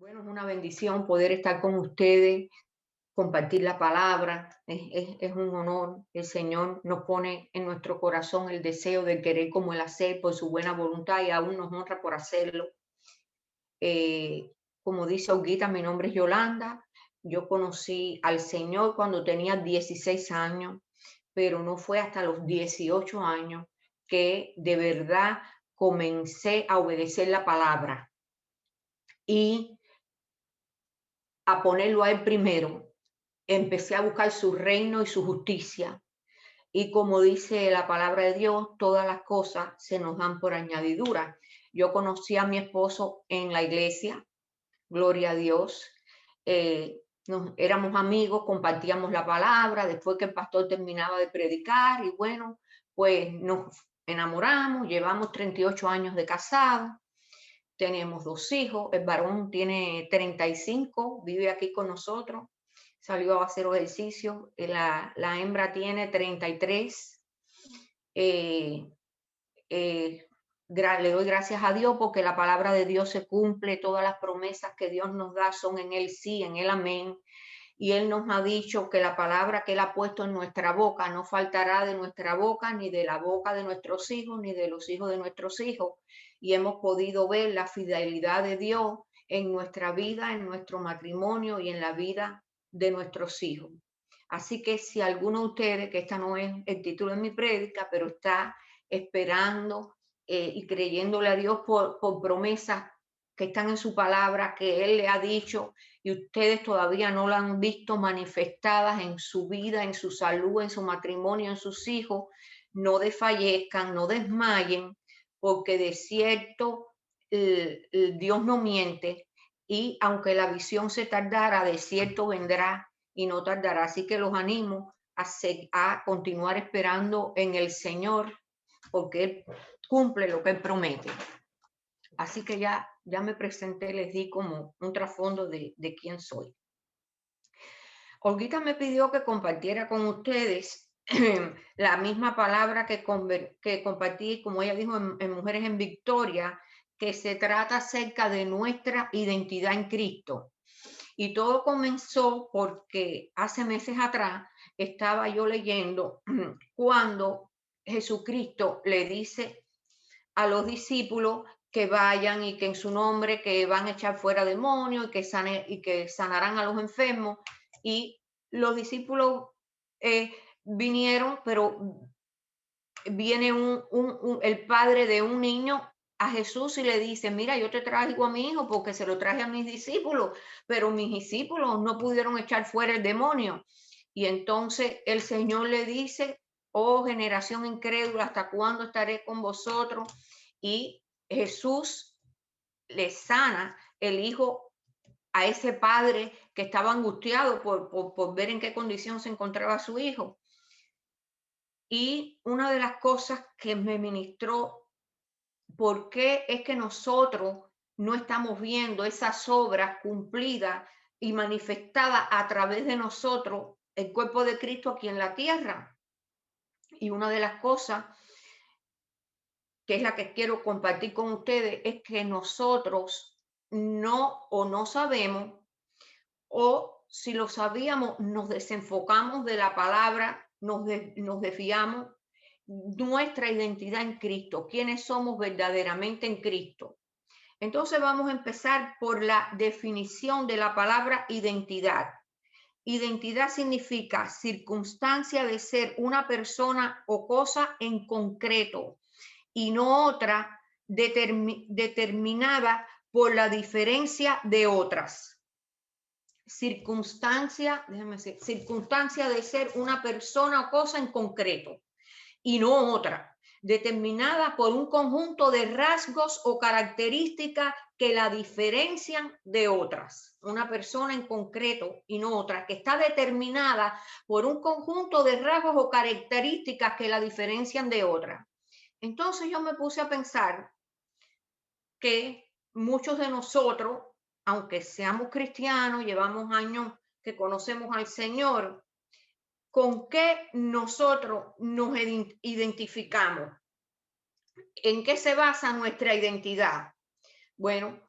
Bueno, es una bendición poder estar con ustedes, compartir la palabra. Es un honor. El Señor nos pone en nuestro corazón el deseo de querer como el hacer por su buena voluntad y aún nos honra por hacerlo. Eh, Como dice Olguita, mi nombre es Yolanda. Yo conocí al Señor cuando tenía 16 años, pero no fue hasta los 18 años que de verdad comencé a obedecer la palabra y a ponerlo a Él primero. Empecé a buscar su reino y su justicia. Y como dice la palabra de Dios, todas las cosas se nos dan por añadidura. Yo conocí a mi esposo en la iglesia, gloria a Dios. Éramos amigos, compartíamos la palabra, después que el pastor terminaba de predicar y bueno, pues nos enamoramos, llevamos 38 años de casado, tenemos 2 hijos, el varón tiene 35, vive aquí con nosotros, salió a hacer ejercicio, la hembra tiene 33. Eh, eh, Le doy gracias a Dios porque la palabra de Dios se cumple, todas las promesas que Dios nos da son en Él sí, en Él amén. Y Él nos ha dicho que la palabra que Él ha puesto en nuestra boca no faltará de nuestra boca, ni de la boca de nuestros hijos, ni de los hijos de nuestros hijos. Y hemos podido ver la fidelidad de Dios en nuestra vida, en nuestro matrimonio y en la vida de nuestros hijos. Así que si alguno de ustedes, que esta no es el título de mi prédica, pero está esperando y creyéndole a Dios por promesas que están en su palabra, que Él le ha dicho, y ustedes todavía no la han visto manifestadas en su vida, en su salud, en su matrimonio, en sus hijos, no desfallezcan, no desmayen, porque de cierto Dios no miente, y aunque la visión se tardara, de cierto vendrá y no tardará. Así que los animo a continuar esperando en el Señor, porque Él cumple lo que Él promete. Así que ya me presenté, les di como un trasfondo de quién soy. Olguita me pidió que compartiera con ustedes la misma palabra que compartí, como ella dijo, en Mujeres en Victoria, que se trata acerca de nuestra identidad en Cristo. Y todo comenzó porque hace meses atrás estaba yo leyendo cuando Jesucristo le dice a los discípulos que vayan y que en su nombre que van a echar fuera demonios y que sanarán a los enfermos. Y los discípulos vinieron, pero viene el padre de un niño a Jesús y le dice, mira, yo te traigo a mi hijo porque se lo traje a mis discípulos, pero mis discípulos no pudieron echar fuera el demonio. Y entonces el Señor le dice, oh generación incrédula, ¿hasta cuándo estaré con vosotros? Y Jesús le sana el hijo a ese padre que estaba angustiado por ver en qué condición se encontraba su hijo. Y una de las cosas que me ministró, ¿por qué es que nosotros no estamos viendo esas obras cumplidas y manifestadas a través de nosotros, el cuerpo de Cristo aquí en la tierra? Y una de las cosas que es la que quiero compartir con ustedes, es que nosotros no sabemos, o si lo sabíamos, nos desenfocamos de la palabra, nos desviamos nuestra identidad en Cristo, quiénes somos verdaderamente en Cristo. Entonces vamos a empezar por la definición de la palabra identidad. Identidad significa circunstancia de ser una persona o cosa en concreto y no otra determinada por la diferencia de otras. Circunstancia de ser una persona o cosa en concreto y no otra, determinada por un conjunto de rasgos o características que la diferencian de otras. Una persona en concreto y no otra, que está determinada por un conjunto de rasgos o características que la diferencian de otra. Entonces yo me puse a pensar que muchos de nosotros, aunque seamos cristianos, llevamos años que conocemos al Señor, ¿con qué nosotros nos identificamos? ¿En qué se basa nuestra identidad? Bueno,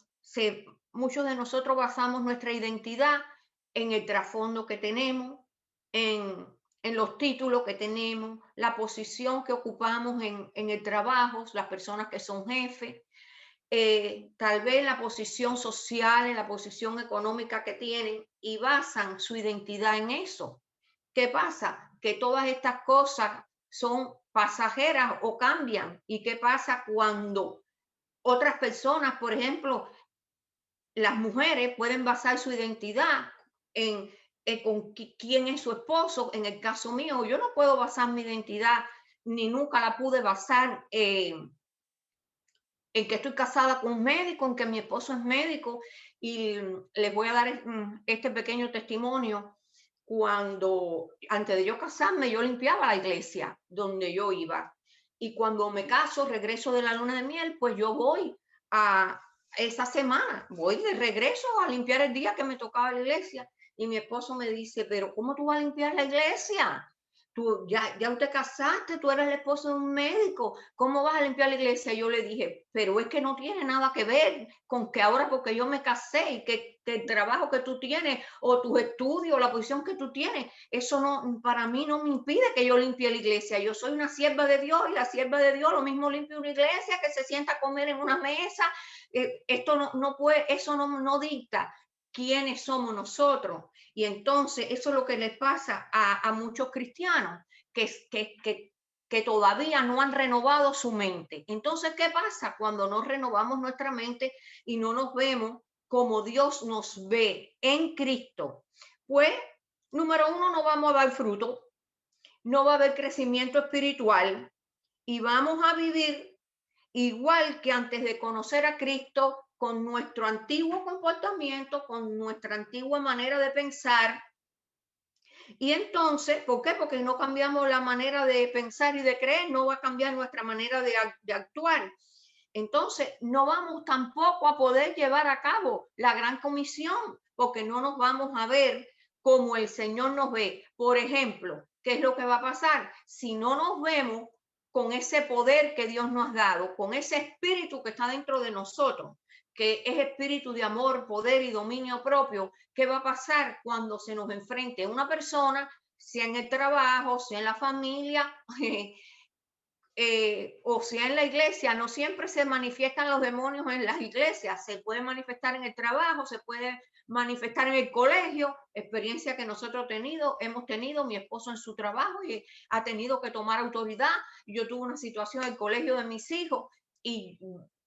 muchos de nosotros basamos nuestra identidad en el trasfondo que tenemos, en los títulos que tenemos, la posición que ocupamos en el trabajo, las personas que son jefes, tal vez la posición social, en la posición económica que tienen y basan su identidad en eso. ¿Qué pasa? Que todas estas cosas son pasajeras o cambian. ¿Y qué pasa cuando otras personas, por ejemplo, las mujeres pueden basar su identidad en con quién es su esposo? En el caso mío, yo no puedo basar mi identidad, ni nunca la pude basar en que estoy casada con un médico, en que mi esposo es médico. Y les voy a dar este pequeño testimonio. Cuando, antes de yo casarme, yo limpiaba la iglesia donde yo iba. Y cuando me caso, regreso de la luna de miel, pues yo voy a esa semana, voy de regreso a limpiar el día que me tocaba la iglesia. Y mi esposo me dice, pero ¿cómo tú vas a limpiar la iglesia? Tú ya te casaste, tú eres el esposo de un médico, ¿cómo vas a limpiar la iglesia? Yo le dije, pero es que no tiene nada que ver con que ahora porque yo me casé y que el trabajo que tú tienes o tus estudios, la posición que tú tienes, eso no, para mí no me impide que yo limpie la iglesia. Yo soy una sierva de Dios y la sierva de Dios lo mismo limpia una iglesia que se sienta a comer en una mesa. Esto no puede, eso no dicta quiénes somos nosotros. Y entonces eso es lo que les pasa a muchos cristianos que todavía no han renovado su mente. Entonces, ¿qué pasa cuando no renovamos nuestra mente y no nos vemos como Dios nos ve en Cristo? Pues, número uno, no vamos a dar fruto, no va a haber crecimiento espiritual y vamos a vivir igual que antes de conocer a Cristo, con nuestro antiguo comportamiento, con nuestra antigua manera de pensar. Y entonces, ¿por qué? Porque no cambiamos la manera de pensar y de creer, no va a cambiar nuestra manera de actuar. Entonces, no vamos tampoco a poder llevar a cabo la gran comisión, porque no nos vamos a ver como el Señor nos ve. Por ejemplo, ¿qué es lo que va a pasar? Si no nos vemos con ese poder que Dios nos ha dado, con ese espíritu que está dentro de nosotros, que es espíritu de amor, poder y dominio propio, ¿qué va a pasar cuando se nos enfrente una persona, sea en el trabajo, sea en la familia, o sea en la iglesia? No siempre se manifiestan los demonios en las iglesias, se puede manifestar en el trabajo, se puede manifestar en el colegio, experiencia que nosotros hemos tenido, mi esposo en su trabajo y ha tenido que tomar autoridad. Yo tuve una situación en el colegio de mis hijos y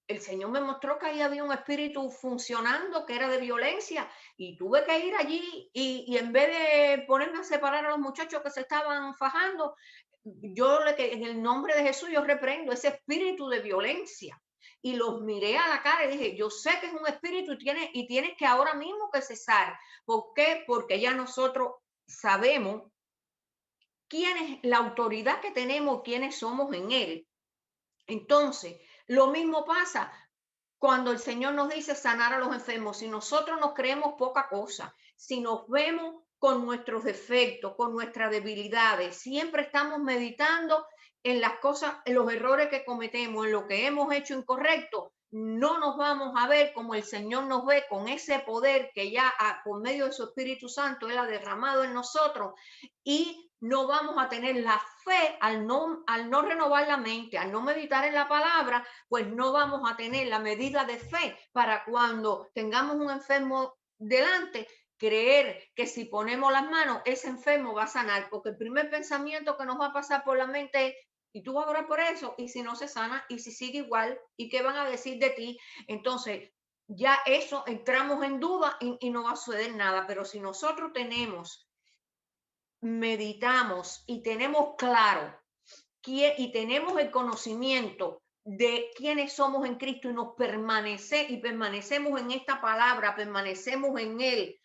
el Señor me mostró que ahí había un espíritu funcionando que era de violencia y tuve que ir allí y en vez de ponerme a separar a los muchachos que se estaban fajando, en el nombre de Jesús, yo reprendo ese espíritu de violencia. Y los miré a la cara y dije, yo sé que es un espíritu y tienes que ahora mismo que cesar. ¿Por qué? Porque ya nosotros sabemos quién es la autoridad que tenemos, quiénes somos en Él. Entonces, lo mismo pasa cuando el Señor nos dice sanar a los enfermos. Si nosotros nos creemos poca cosa, si nos vemos con nuestros defectos, con nuestras debilidades, siempre estamos meditando en las cosas, en los errores que cometemos, en lo que hemos hecho incorrecto, no nos vamos a ver como el Señor nos ve, con ese poder que ya por medio de su Espíritu Santo Él ha derramado en nosotros, y no vamos a tener la fe al no renovar la mente, al no meditar en la palabra, pues no vamos a tener la medida de fe para cuando tengamos un enfermo delante, creer que si ponemos las manos, ese enfermo va a sanar, porque el primer pensamiento que nos va a pasar por la mente es, y tú vas a orar por eso, y si no se sana, y si sigue igual, y qué van a decir de ti. Entonces, ya eso entramos en duda y no va a suceder nada. Pero si nosotros meditamos y tenemos claro y tenemos el conocimiento de quiénes somos en Cristo y permanecemos en esta palabra, permanecemos en Él,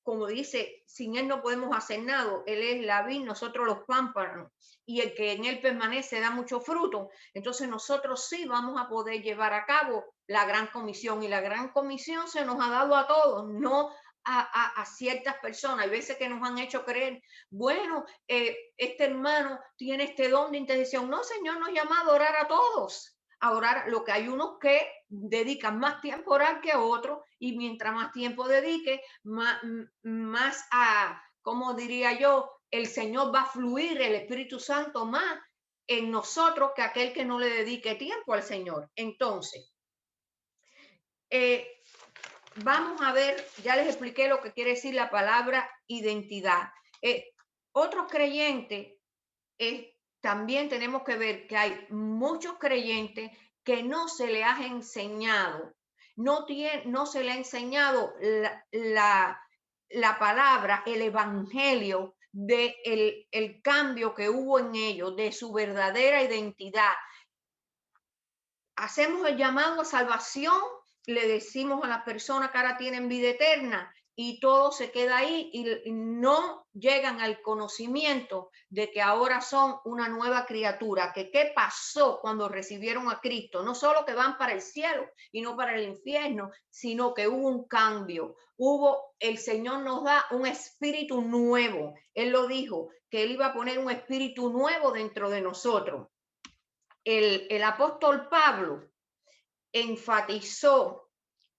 como dice, sin Él no podemos hacer nada. Él es la vid, nosotros los pámpanos, y el que en Él permanece da mucho fruto. Entonces nosotros sí vamos a poder llevar a cabo la gran comisión, y la gran comisión se nos ha dado a todos, no a ciertas personas. Hay veces que nos han hecho creer, bueno, este hermano tiene este don de intercesión. No, Señor nos llama a orar a todos, a orar. Lo que hay unos que dedican más tiempo a orar que otros, y mientras más tiempo dedique, más a, ¿cómo diría yo? El Señor va a fluir, el Espíritu Santo más en nosotros que aquel que no le dedique tiempo al Señor. Entonces, vamos a ver, ya les expliqué lo que quiere decir la palabra identidad. Otros creyentes, también tenemos que ver que hay muchos creyentes que no se les ha enseñado, no se le ha enseñado la palabra, el evangelio de el cambio que hubo en ellos, de su verdadera identidad. Hacemos el llamado a salvación, le decimos a las personas que ahora tienen vida eterna, y todo se queda ahí y no llegan al conocimiento de que ahora son una nueva criatura, que qué pasó cuando recibieron a Cristo. No solo que van para el cielo y no para el infierno, sino que hubo un cambio. El Señor nos da un espíritu nuevo. Él lo dijo, que Él iba a poner un espíritu nuevo dentro de nosotros. El apóstol Pablo enfatizó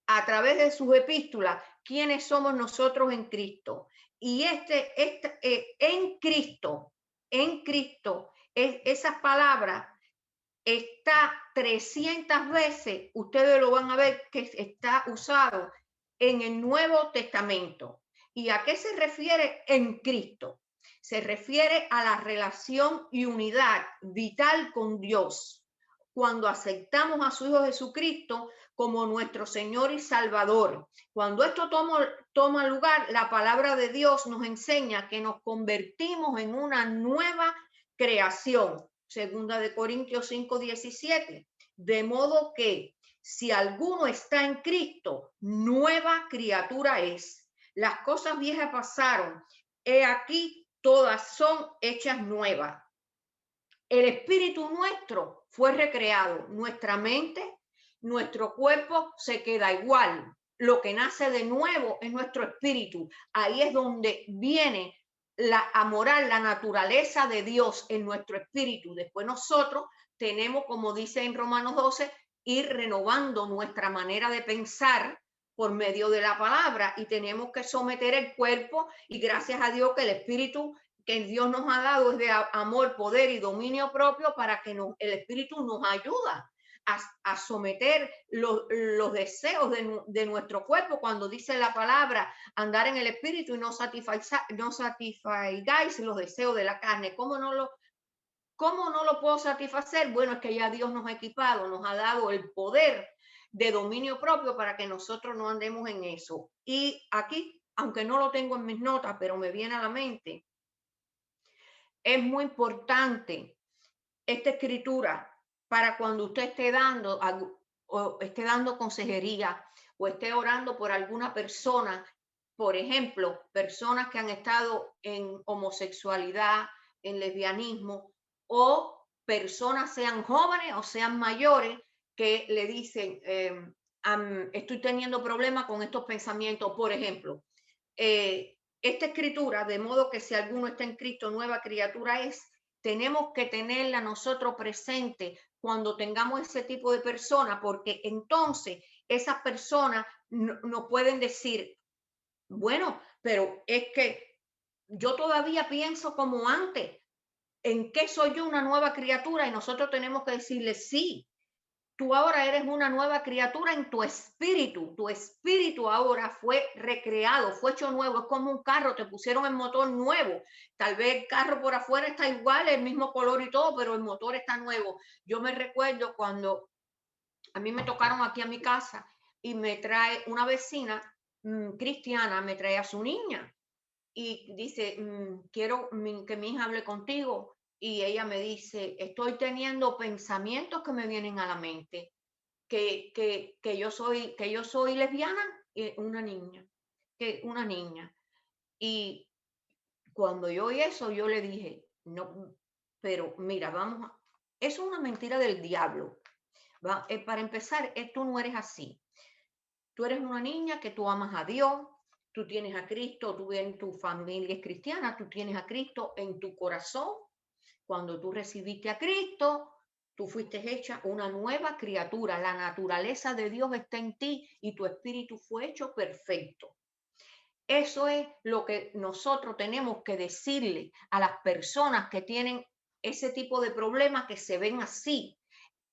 a través de sus epístolas quiénes somos nosotros en Cristo. Y en Cristo, esas palabras está 300 veces, ustedes lo van a ver que está usado en el Nuevo Testamento. ¿Y a qué se refiere en Cristo? Se refiere a la relación y unidad vital con Dios. Cuando aceptamos a su Hijo Jesucristo como nuestro Señor y Salvador. Cuando esto toma lugar, la palabra de Dios nos enseña que nos convertimos en una nueva creación. Segunda de Corintios 5:17. De modo que si alguno está en Cristo, nueva criatura es. Las cosas viejas pasaron. He aquí, todas son hechas nuevas. El espíritu nuestro fue recreado, nuestra mente, nuestro cuerpo se queda igual. Lo que nace de nuevo es nuestro espíritu. Ahí es donde viene a morar la naturaleza de Dios en nuestro espíritu. Después nosotros tenemos, como dice en Romanos 12, ir renovando nuestra manera de pensar por medio de la palabra, y tenemos que someter el cuerpo, y gracias a Dios que el espíritu que Dios nos ha dado es de amor, poder y dominio propio, para que el Espíritu nos ayuda a someter los deseos de nuestro cuerpo. Cuando dice la palabra andar en el Espíritu y no satisfagáis los deseos de la carne. ¿Cómo no lo puedo satisfacer? Bueno, es que ya Dios nos ha equipado, nos ha dado el poder de dominio propio para que nosotros no andemos en eso. Y aquí, aunque no lo tengo en mis notas, pero me viene a la mente, es muy importante esta escritura para cuando usted esté dando consejería o esté orando por alguna persona. Por ejemplo, personas que han estado en homosexualidad, en lesbianismo, o personas, sean jóvenes o sean mayores, que le dicen, estoy teniendo problemas con estos pensamientos. Por ejemplo, esta escritura, de modo que si alguno está en Cristo, nueva criatura es, tenemos que tenerla nosotros presente cuando tengamos ese tipo de personas, porque entonces esas personas nos pueden decir, bueno, pero es que yo todavía pienso como antes. ¿En qué soy yo una nueva criatura? Y nosotros tenemos que decirle, sí, tú ahora eres una nueva criatura en tu espíritu ahora fue recreado, fue hecho nuevo. Es como un carro, te pusieron el motor nuevo. Tal vez el carro por afuera está igual, el mismo color y todo, pero el motor está nuevo. Yo me recuerdo cuando a mí me tocaron aquí a mi casa y me trae una vecina cristiana, me trae a su niña y dice, quiero que mi hija hable contigo. Y ella me dice, estoy teniendo pensamientos que me vienen a la mente, que yo soy lesbiana, una niña. Y cuando yo oí eso, yo le dije, no, pero mira, eso es una mentira del diablo. Para empezar, tú no eres así. Tú eres una niña que tú amas a Dios, tú tienes a Cristo, tú en tu familia es cristiana, tú tienes a Cristo en tu corazón. Cuando tú recibiste a Cristo, Tú fuiste hecha una nueva criatura. La naturaleza de Dios está en ti y tu espíritu fue hecho perfecto. Eso es lo que nosotros tenemos que decirle a las personas que tienen ese tipo de problemas, que se ven así.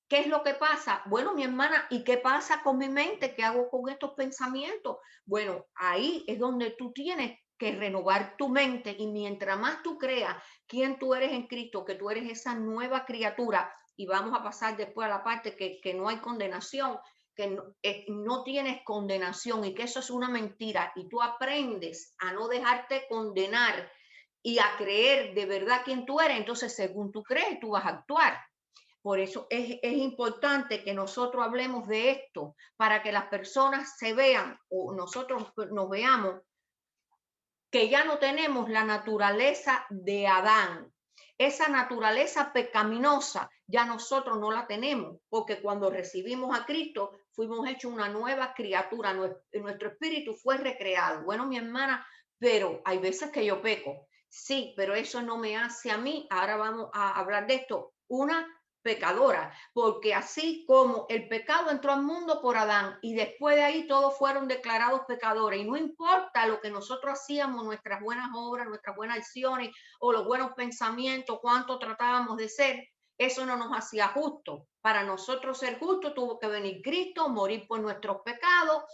¿Qué es lo que pasa? Bueno, mi hermana, ¿y qué pasa con mi mente? ¿Qué hago con estos pensamientos? Bueno, ahí es donde tú tienes que renovar tu mente, y mientras más tú creas quién tú eres en Cristo, que tú eres esa nueva criatura, y vamos a pasar después a la parte que no hay condenación, que no tienes condenación y que eso es una mentira, y tú aprendes a no dejarte condenar y a creer de verdad quién tú eres, entonces según tú crees, tú vas a actuar. Por eso es importante que nosotros hablemos de esto, para que las personas se vean, o nosotros nos veamos, que ya no tenemos la naturaleza de Adán. Esa naturaleza pecaminosa ya nosotros no la tenemos, porque cuando recibimos a Cristo fuimos hechos una nueva criatura, nuestro espíritu fue recreado. Bueno, mi hermana, pero hay veces que yo peco. Sí, pero eso no me hace a mí, ahora vamos a hablar de esto, una pecadora, porque así como el pecado entró al mundo por Adán y después de ahí todos fueron declarados pecadores, y no importa lo que nosotros hacíamos, nuestras buenas obras, nuestras buenas acciones o los buenos pensamientos, cuánto tratábamos de ser, eso no nos hacía justos. Para nosotros ser justos tuvo que venir Cristo, morir por nuestros pecados,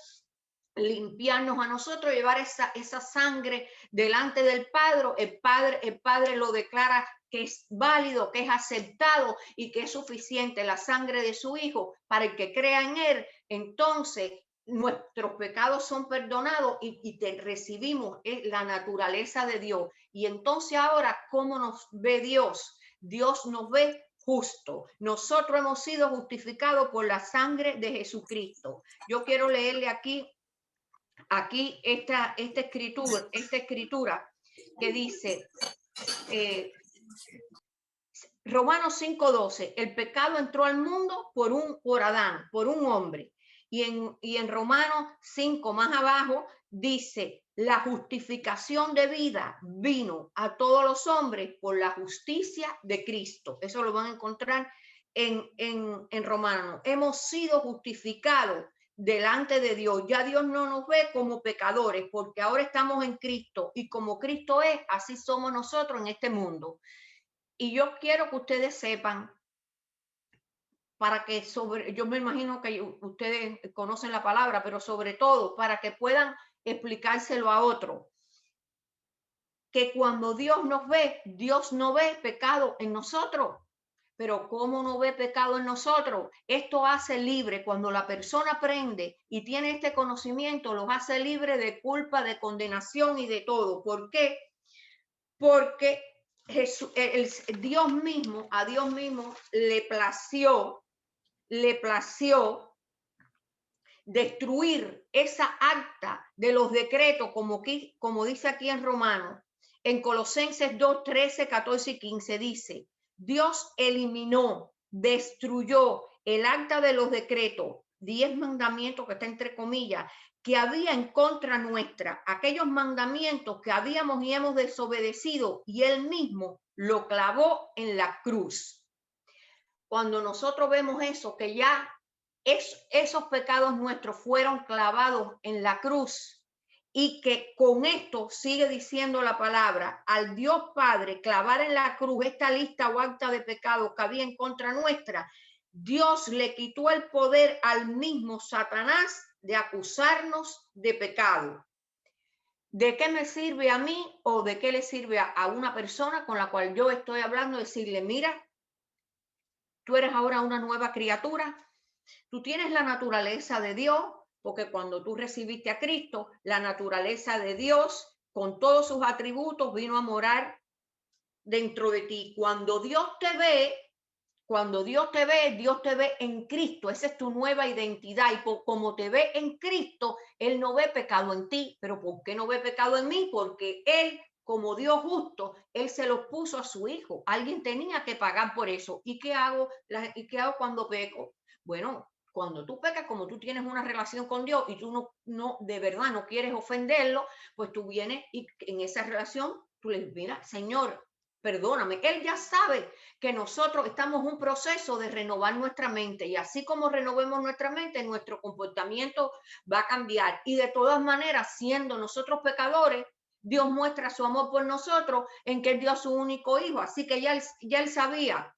limpiarnos a nosotros, llevar esa sangre delante del Padre. El Padre lo declara que es válido, que es aceptado y que es suficiente la sangre de su Hijo para el que crea en Él. Entonces nuestros pecados son perdonados y recibimos la naturaleza de Dios. Y entonces ahora, ¿cómo nos ve Dios? Dios nos ve justo. Nosotros hemos sido justificados por la sangre de Jesucristo. Yo quiero leerle aquí esta escritura que dice, Romanos 5:12, el pecado entró al mundo por Adán, por un hombre. Y en Romanos 5 más abajo dice, la justificación de vida vino a todos los hombres por la justicia de Cristo. Eso lo van a encontrar en Romanos. Hemos sido justificados delante de Dios. Ya Dios no nos ve como pecadores, porque ahora estamos en Cristo, y como Cristo es, así somos nosotros en este mundo. Y yo quiero que ustedes sepan, para que yo me imagino que ustedes conocen la palabra, pero sobre todo para que puedan explicárselo a otro, que cuando Dios nos ve, Dios no ve pecado en nosotros. Pero ¿cómo no ve pecado en nosotros? Esto hace libre. Cuando la persona aprende y tiene este conocimiento, los hace libre de culpa, de condenación y de todo. ¿Por qué? Porque Dios mismo, a Dios mismo le plació destruir esa acta de los decretos, como dice aquí en Romanos, en Colosenses 2, 13, 14 y 15 dice, Dios eliminó, destruyó el acta de los decretos, 10 mandamientos que está entre comillas, que había en contra nuestra, aquellos mandamientos que habíamos y hemos desobedecido, y él mismo lo clavó en la cruz. Cuando nosotros vemos eso, que ya esos pecados nuestros fueron clavados en la cruz, y que con esto sigue diciendo la palabra, al Dios Padre clavar en la cruz esta lista o acta de pecados que había en contra nuestra, Dios le quitó el poder al mismo Satanás de acusarnos de pecado. ¿De qué me sirve a mí o de qué le sirve a una persona con la cual yo estoy hablando decirle, mira, tú eres ahora una nueva criatura? Tú tienes la naturaleza de Dios, porque cuando tú recibiste a Cristo, la naturaleza de Dios, con todos sus atributos, vino a morar dentro de ti. Cuando Dios te ve, Dios te ve en Cristo. Esa es tu nueva identidad. Y como te ve en Cristo, Él no ve pecado en ti. ¿Pero por qué no ve pecado en mí? Porque Él, como Dios justo, Él se los puso a su Hijo. Alguien tenía que pagar por eso. ¿Y qué hago? ¿Y qué hago cuando peco? Bueno, cuando tú pecas, como tú tienes una relación con Dios y tú no de verdad no quieres ofenderlo, pues tú vienes y en esa relación tú le dices, mira, Señor, perdóname, Él ya sabe que nosotros estamos en un proceso de renovar nuestra mente y así como renovemos nuestra mente, nuestro comportamiento va a cambiar y de todas maneras, siendo nosotros pecadores, Dios muestra su amor por nosotros en que Él dio a su único hijo, así que ya él sabía.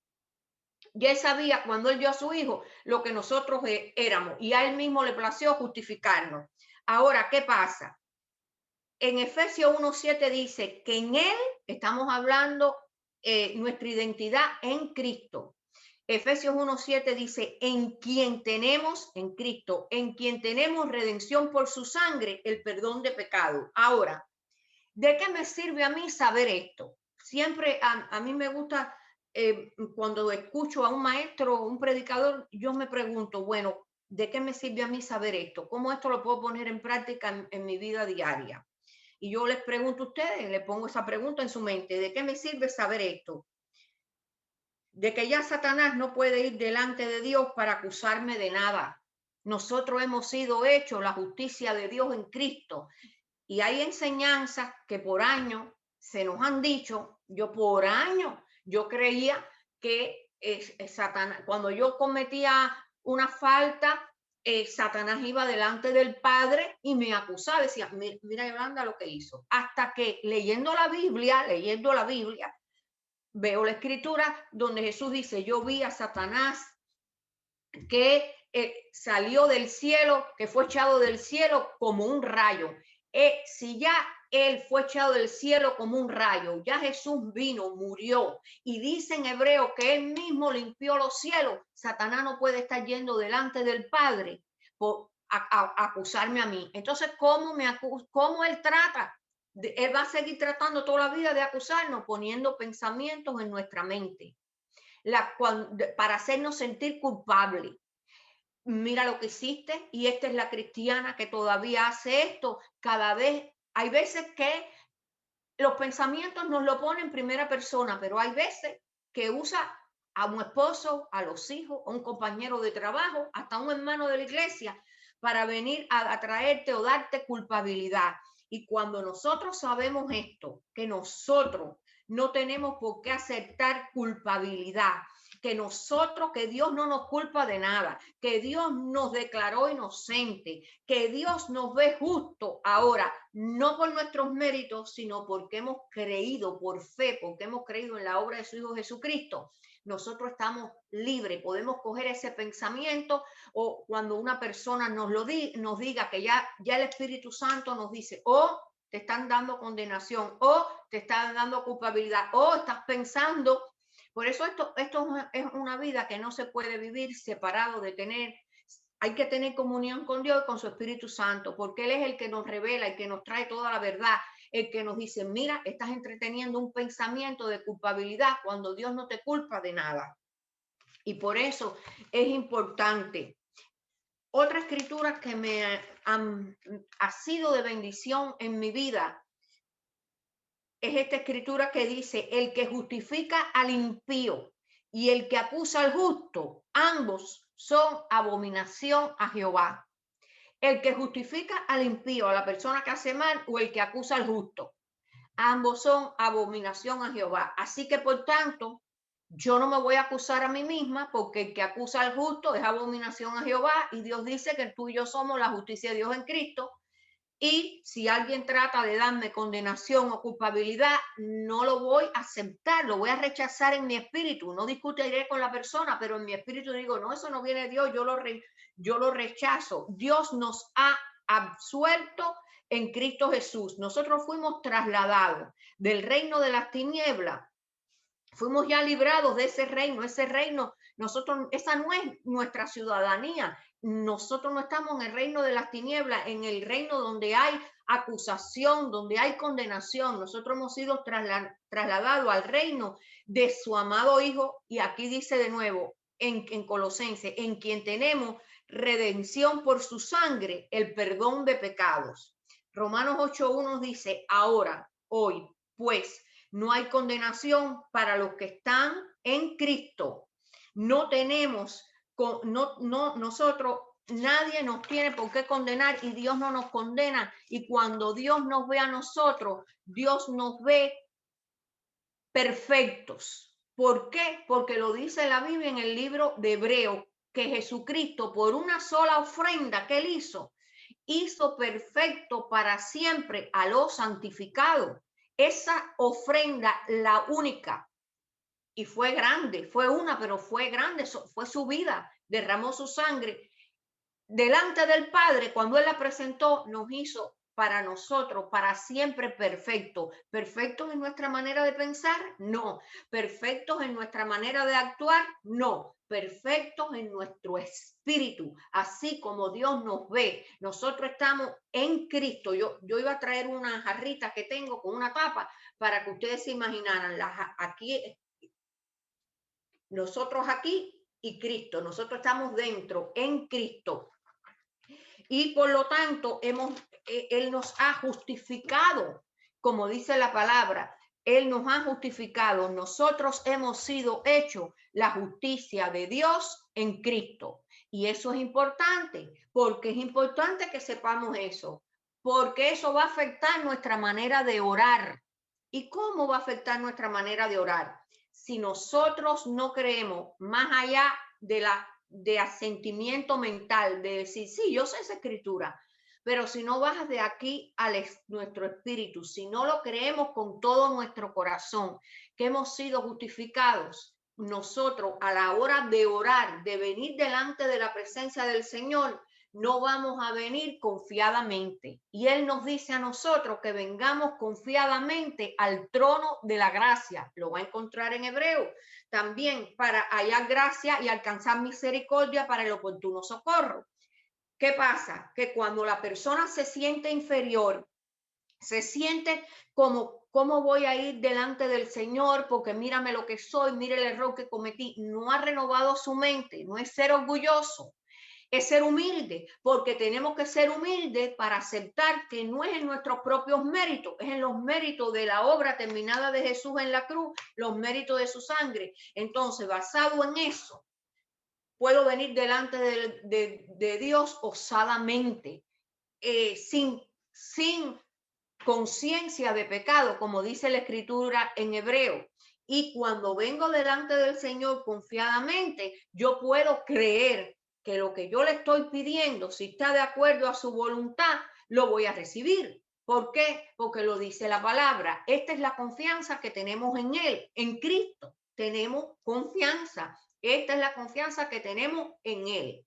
Ya él sabía cuando él dio a su hijo lo que nosotros éramos y a él mismo le plació justificarnos. Ahora, ¿qué pasa? En Efesios 1:7 dice que en él estamos hablando nuestra identidad en Cristo. Efesios 1:7 dice, en quien tenemos, en Cristo, en quien tenemos redención por su sangre, el perdón de pecado. Ahora, ¿de qué me sirve a mí saber esto? Siempre a mí me gusta, cuando escucho a un maestro, un predicador, yo me pregunto, bueno, ¿de qué me sirve a mí saber esto? ¿Cómo esto lo puedo poner en práctica en mi vida diaria? Y yo les pregunto a ustedes, les pongo esa pregunta en su mente, ¿de qué me sirve saber esto? De que ya Satanás no puede ir delante de Dios para acusarme de nada. Nosotros hemos sido hechos la justicia de Dios en Cristo. Y hay enseñanzas que por años se nos han dicho, yo por años, yo creía que Satanás, cuando yo cometía una falta, Satanás iba delante del Padre y me acusaba, decía, mira Yolanda lo que hizo. Hasta que leyendo la Biblia, veo la escritura donde Jesús dice, yo vi a Satanás que salió del cielo, que fue echado del cielo como un rayo. Si ya él fue echado del cielo como un rayo, ya Jesús vino, murió, y dice en hebreo que él mismo limpió los cielos, Satanás no puede estar yendo delante del Padre por acusarme a mí. Entonces, ¿cómo él trata? Él va a seguir tratando toda la vida de acusarnos, poniendo pensamientos en nuestra mente para hacernos sentir culpables. Mira lo que hiciste y esta es la cristiana que todavía hace esto. Cada vez, hay veces que los pensamientos nos lo ponen en primera persona, pero hay veces que usa a un esposo, a los hijos, a un compañero de trabajo, hasta un hermano de la iglesia para venir a traerte o darte culpabilidad. Y cuando nosotros sabemos esto, que nosotros no tenemos por qué aceptar culpabilidad, que Dios no nos culpa de nada, que Dios nos declaró inocente, que Dios nos ve justo ahora, no por nuestros méritos, sino porque hemos creído por fe, porque hemos creído en la obra de su Hijo Jesucristo. Nosotros estamos libres, podemos coger ese pensamiento o cuando una persona nos diga que ya el Espíritu Santo nos dice, te están dando condenación, o te están dando culpabilidad, o estás pensando. Por eso esto es una vida que no se puede vivir separado de tener, hay que tener comunión con Dios y con su Espíritu Santo, porque Él es el que nos revela, el que nos trae toda la verdad, el que nos dice, mira, estás entreteniendo un pensamiento de culpabilidad cuando Dios no te culpa de nada. Y por eso es importante. Otra escritura que me ha sido de bendición en mi vida es esta escritura que dice, el que justifica al impío y el que acusa al justo, ambos son abominación a Jehová. El que justifica al impío, a la persona que hace mal, o el que acusa al justo, ambos son abominación a Jehová. Así que, por tanto, yo no me voy a acusar a mí misma, porque el que acusa al justo es abominación a Jehová, y Dios dice que tú y yo somos la justicia de Dios en Cristo. Y si alguien trata de darme condenación o culpabilidad, no lo voy a aceptar, lo voy a rechazar en mi espíritu. No discutiré con la persona, pero en mi espíritu digo, no, eso no viene de Dios, yo lo rechazo. Dios nos ha absuelto en Cristo Jesús. Nosotros fuimos trasladados del reino de las tinieblas. Fuimos ya librados de ese reino, esa no es nuestra ciudadanía. Nosotros no estamos en el reino de las tinieblas, en el reino donde hay acusación, donde hay condenación. Nosotros hemos sido trasladados al reino de su amado Hijo, y aquí dice de nuevo en Colosenses, en quien tenemos redención por su sangre, el perdón de pecados. Romanos 8:1 dice, ahora, hoy, pues, no hay condenación para los que están en Cristo. No tenemos, nosotros, nadie nos tiene por qué condenar y Dios no nos condena. Y cuando Dios nos ve a nosotros, Dios nos ve perfectos. ¿Por qué? Porque lo dice la Biblia en el libro de Hebreo, que Jesucristo por una sola ofrenda que él hizo perfecto para siempre a los santificados. Esa ofrenda, la única, y fue grande, fue una, pero fue grande, fue su vida, derramó su sangre delante del Padre. Cuando él la presentó, nos hizo para nosotros, para siempre perfecto. ¿Perfectos en nuestra manera de pensar? No. ¿Perfectos en nuestra manera de actuar? No. Perfectos en nuestro espíritu, así como Dios nos ve. Nosotros estamos en Cristo. Yo iba a traer una jarrita que tengo con una tapa para que ustedes se imaginaran. Aquí, nosotros aquí y Cristo. Nosotros estamos dentro, en Cristo. Y por lo tanto, Él nos ha justificado, como dice la palabra, Él nos ha justificado. Nosotros hemos sido hechos la justicia de Dios en Cristo. Y eso es importante, porque es importante que sepamos eso, porque eso va a afectar nuestra manera de orar. ¿Y cómo va a afectar nuestra manera de orar? Si nosotros no creemos más allá de asentimiento mental, de decir, sí, yo sé esa escritura, pero si no bajas de aquí a nuestro espíritu, si no lo creemos con todo nuestro corazón, que hemos sido justificados, nosotros a la hora de orar, de venir delante de la presencia del Señor, no vamos a venir confiadamente. Y Él nos dice a nosotros que vengamos confiadamente al trono de la gracia. Lo va a encontrar en Hebreo. También para hallar gracia y alcanzar misericordia para el oportuno socorro. ¿Qué pasa? Que cuando la persona se siente inferior, se siente como, ¿cómo voy a ir delante del Señor? Porque mírame lo que soy, mire el error que cometí. No ha renovado su mente, no es ser orgulloso. Es ser humilde, porque tenemos que ser humildes para aceptar que no es en nuestros propios méritos, es en los méritos de la obra terminada de Jesús en la cruz, los méritos de su sangre. Entonces, basado en eso, puedo venir delante de Dios osadamente, sin conciencia de pecado, como dice la escritura en Hebreo. Y cuando vengo delante del Señor confiadamente, yo puedo creer que lo que yo le estoy pidiendo, si está de acuerdo a su voluntad, lo voy a recibir. ¿Por qué? Porque lo dice la palabra. Esta es la confianza que tenemos en Él, en Cristo. Tenemos confianza. Esta es la confianza que tenemos en Él.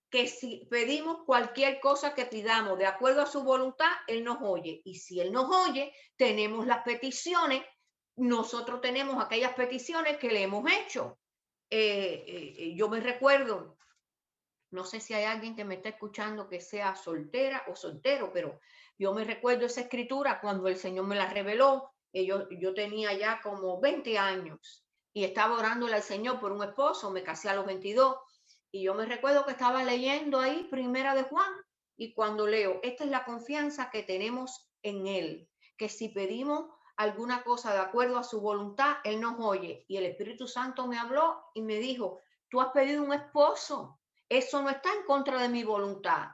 Que si pedimos cualquier cosa que pidamos de acuerdo a su voluntad, Él nos oye. Y si Él nos oye, tenemos las peticiones, nosotros tenemos aquellas peticiones que le hemos hecho. Yo me recuerdo, no sé si hay alguien que me está escuchando que sea soltera o soltero, pero yo me recuerdo esa escritura cuando el Señor me la reveló. Yo tenía ya como 20 años y estaba orándole al Señor por un esposo, me casé a los 22 y yo me recuerdo que estaba leyendo ahí Primera de Juan y cuando leo, esta es la confianza que tenemos en Él, que si pedimos alguna cosa de acuerdo a su voluntad, Él nos oye. Y el Espíritu Santo me habló y me dijo, tú has pedido un esposo, eso no está en contra de mi voluntad.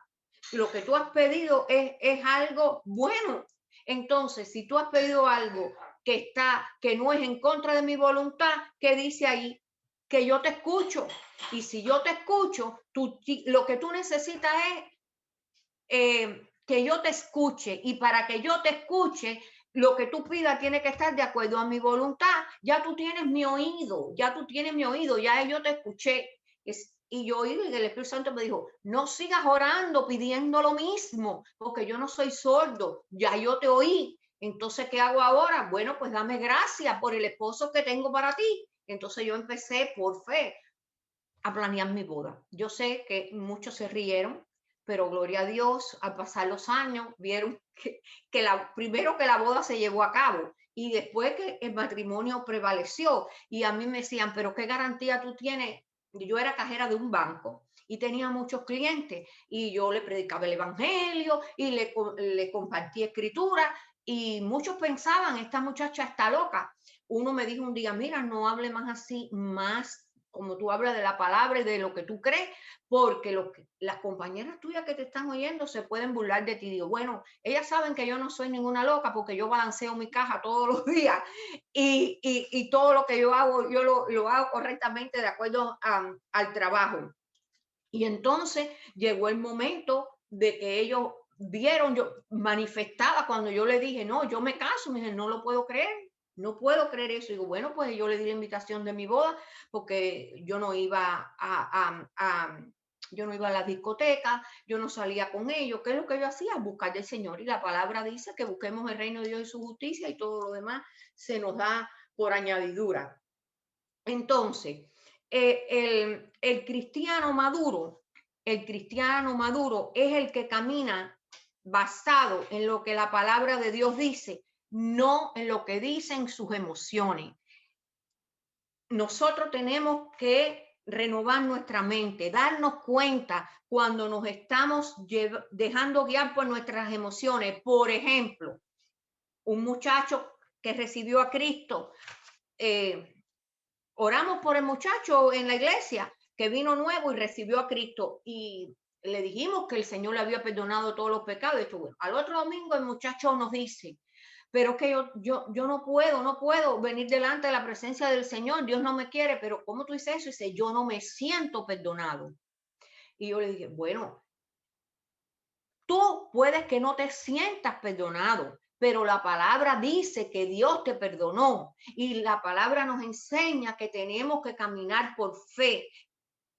Lo que tú has pedido es algo bueno. Entonces, si tú has pedido algo que no es en contra de mi voluntad, ¿qué dice ahí? Que yo te escucho. Y si yo te escucho, lo que tú necesitas es que yo te escuche. Y para que yo te escuche, lo que tú pidas tiene que estar de acuerdo a mi voluntad. Ya tú tienes mi oído, ya tú tienes mi oído, ya yo te escuché. Y yo oí, y el Espíritu Santo me dijo, no sigas orando pidiendo lo mismo, porque yo no soy sordo, ya yo te oí. Entonces, ¿qué hago ahora? Bueno, pues dame gracias por el esposo que tengo para ti. Entonces yo empecé por fe a planear mi boda. Yo sé que muchos se rieron, pero gloria a Dios, al pasar los años, vieron primero que la boda se llevó a cabo y después que el matrimonio prevaleció. Y a mí me decían, pero ¿qué garantía tú tienes? Yo era cajera de un banco y tenía muchos clientes y yo le predicaba el evangelio y le compartí escritura y muchos pensaban, esta muchacha está loca. Uno me dijo un día, mira, no hable más así, más como tú hablas de la palabra y de lo que tú crees, porque las compañeras tuyas que te están oyendo se pueden burlar de ti. Digo, bueno, ellas saben que yo no soy ninguna loca porque yo balanceo mi caja todos los días y todo lo que yo hago, yo lo hago correctamente de acuerdo al trabajo. Y entonces llegó el momento de que ellos vieron, yo manifestaba cuando yo le dije, no, yo me caso, me dije, no lo puedo creer, no puedo creer eso. Y digo, bueno, pues yo le di la invitación de mi boda porque yo no iba yo no iba a la discoteca, yo no salía con ellos. ¿Qué es lo que yo hacía? Buscar del Señor. Y la palabra dice que busquemos el reino de Dios y su justicia y todo lo demás se nos da por añadidura. Entonces, el cristiano maduro, el cristiano maduro es el que camina basado en lo que la palabra de Dios dice, no en lo que dicen sus emociones. Nosotros tenemos que renovar nuestra mente, darnos cuenta cuando nos estamos dejando guiar por nuestras emociones. Por ejemplo, un muchacho que recibió a Cristo, oramos por el muchacho en la iglesia que vino nuevo y recibió a Cristo y le dijimos que el Señor le había perdonado todos los pecados. Y bueno, al otro domingo el muchacho nos dice, pero que yo no puedo venir delante de la presencia del Señor, Dios no me quiere, pero ¿cómo tú dices eso? Y dice, yo no me siento perdonado. Y yo le dije, bueno, tú puedes que no te sientas perdonado, pero la palabra dice que Dios te perdonó y la palabra nos enseña que tenemos que caminar por fe.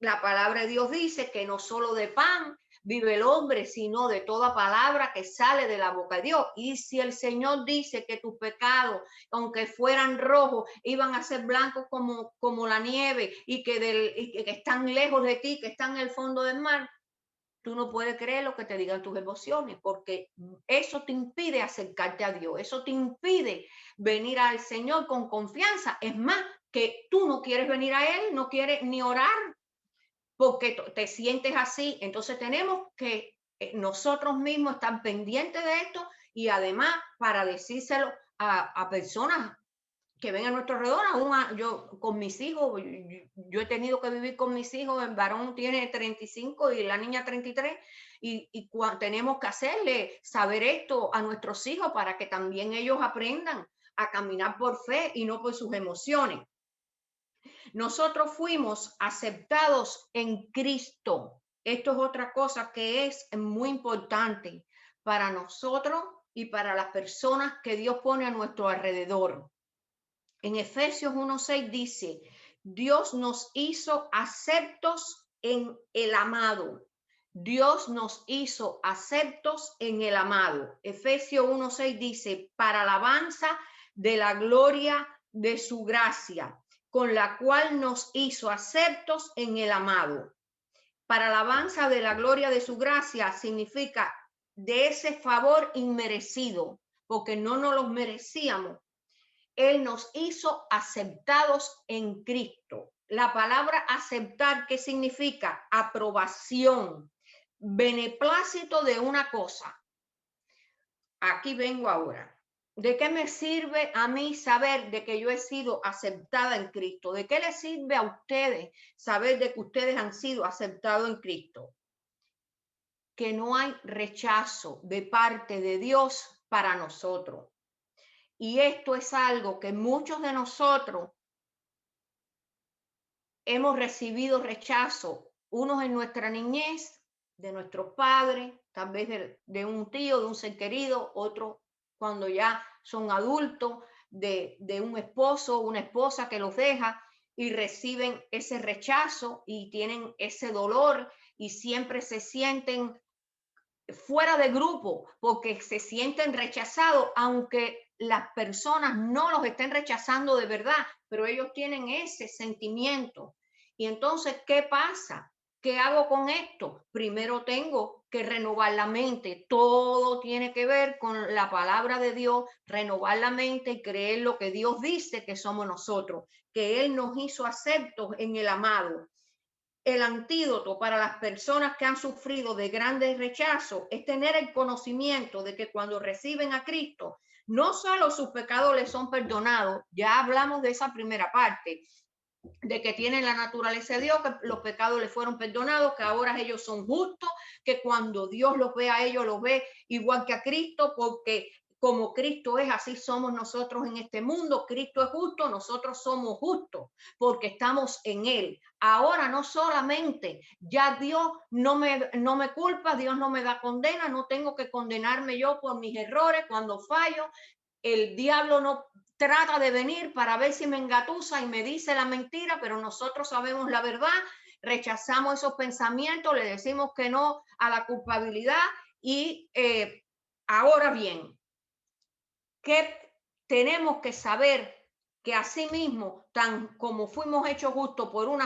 La palabra de Dios dice que no solo de pan vive el hombre, sino de toda palabra que sale de la boca de Dios. Y si el Señor dice que tus pecados, aunque fueran rojos, iban a ser blancos como la nieve y que están lejos de ti, que están en el fondo del mar, tú no puedes creer lo que te digan tus emociones, porque eso te impide acercarte a Dios, eso te impide venir al Señor con confianza. Es más, que tú no quieres venir a Él, no quieres ni orar, porque te sientes así. Entonces tenemos que nosotros mismos estar pendientes de esto y además para decírselo a personas que ven a nuestro alrededor. Yo con mis hijos, yo he tenido que vivir con mis hijos, el varón tiene 35 y la niña 33, y tenemos que hacerle saber esto a nuestros hijos para que también ellos aprendan a caminar por fe y no por sus emociones. Nosotros fuimos aceptados en Cristo. Esto es otra cosa que es muy importante para nosotros y para las personas que Dios pone a nuestro alrededor. En Efesios 1:6 dice, Dios nos hizo aceptos en el amado. Dios nos hizo aceptos en el amado. Efesios 1:6 dice, para alabanza de la gloria de su gracia, con la cual nos hizo aceptos en el amado. Para alabanza de la gloria de su gracia significa de ese favor inmerecido, porque no nos los merecíamos. Él nos hizo aceptados en Cristo. La palabra aceptar, ¿qué significa? Aprobación, beneplácito de una cosa. Aquí vengo ahora. ¿De qué me sirve a mí saber de que yo he sido aceptada en Cristo? ¿De qué les sirve a ustedes saber de que ustedes han sido aceptados en Cristo? Que no hay rechazo de parte de Dios para nosotros. Y esto es algo que muchos de nosotros hemos recibido rechazo, unos en nuestra niñez, de nuestros padres, tal vez de un tío, de un ser querido, otros cuando ya son adultos, de un esposo o una esposa que los deja y reciben ese rechazo y tienen ese dolor y siempre se sienten fuera de grupo porque se sienten rechazados, aunque las personas no los estén rechazando de verdad, pero ellos tienen ese sentimiento. Y entonces, ¿qué pasa? ¿Qué hago con esto? Primero tengo que renovar la mente. Todo tiene que ver con la palabra de Dios, renovar la mente y creer lo que Dios dice que somos nosotros, que Él nos hizo aceptos en el amado. El antídoto para las personas que han sufrido de grandes rechazos es tener el conocimiento de que cuando reciben a Cristo, no solo sus pecados les son perdonados, ya hablamos de esa primera parte, de que tienen la naturaleza de Dios, que los pecados les fueron perdonados, que ahora ellos son justos, que cuando Dios los ve a ellos, los ve igual que a Cristo, porque como Cristo es, así somos nosotros en este mundo. Cristo es justo, nosotros somos justos, porque estamos en Él. Ahora no solamente, ya Dios no me culpa, Dios no me da condena, no tengo que condenarme yo por mis errores cuando fallo. El diablo no trata de venir para ver si me engatusa y me dice la mentira, pero nosotros sabemos la verdad, rechazamos esos pensamientos, le decimos que no a la culpabilidad y ahora bien, que tenemos que saber que así mismo, tan como fuimos hechos justos por un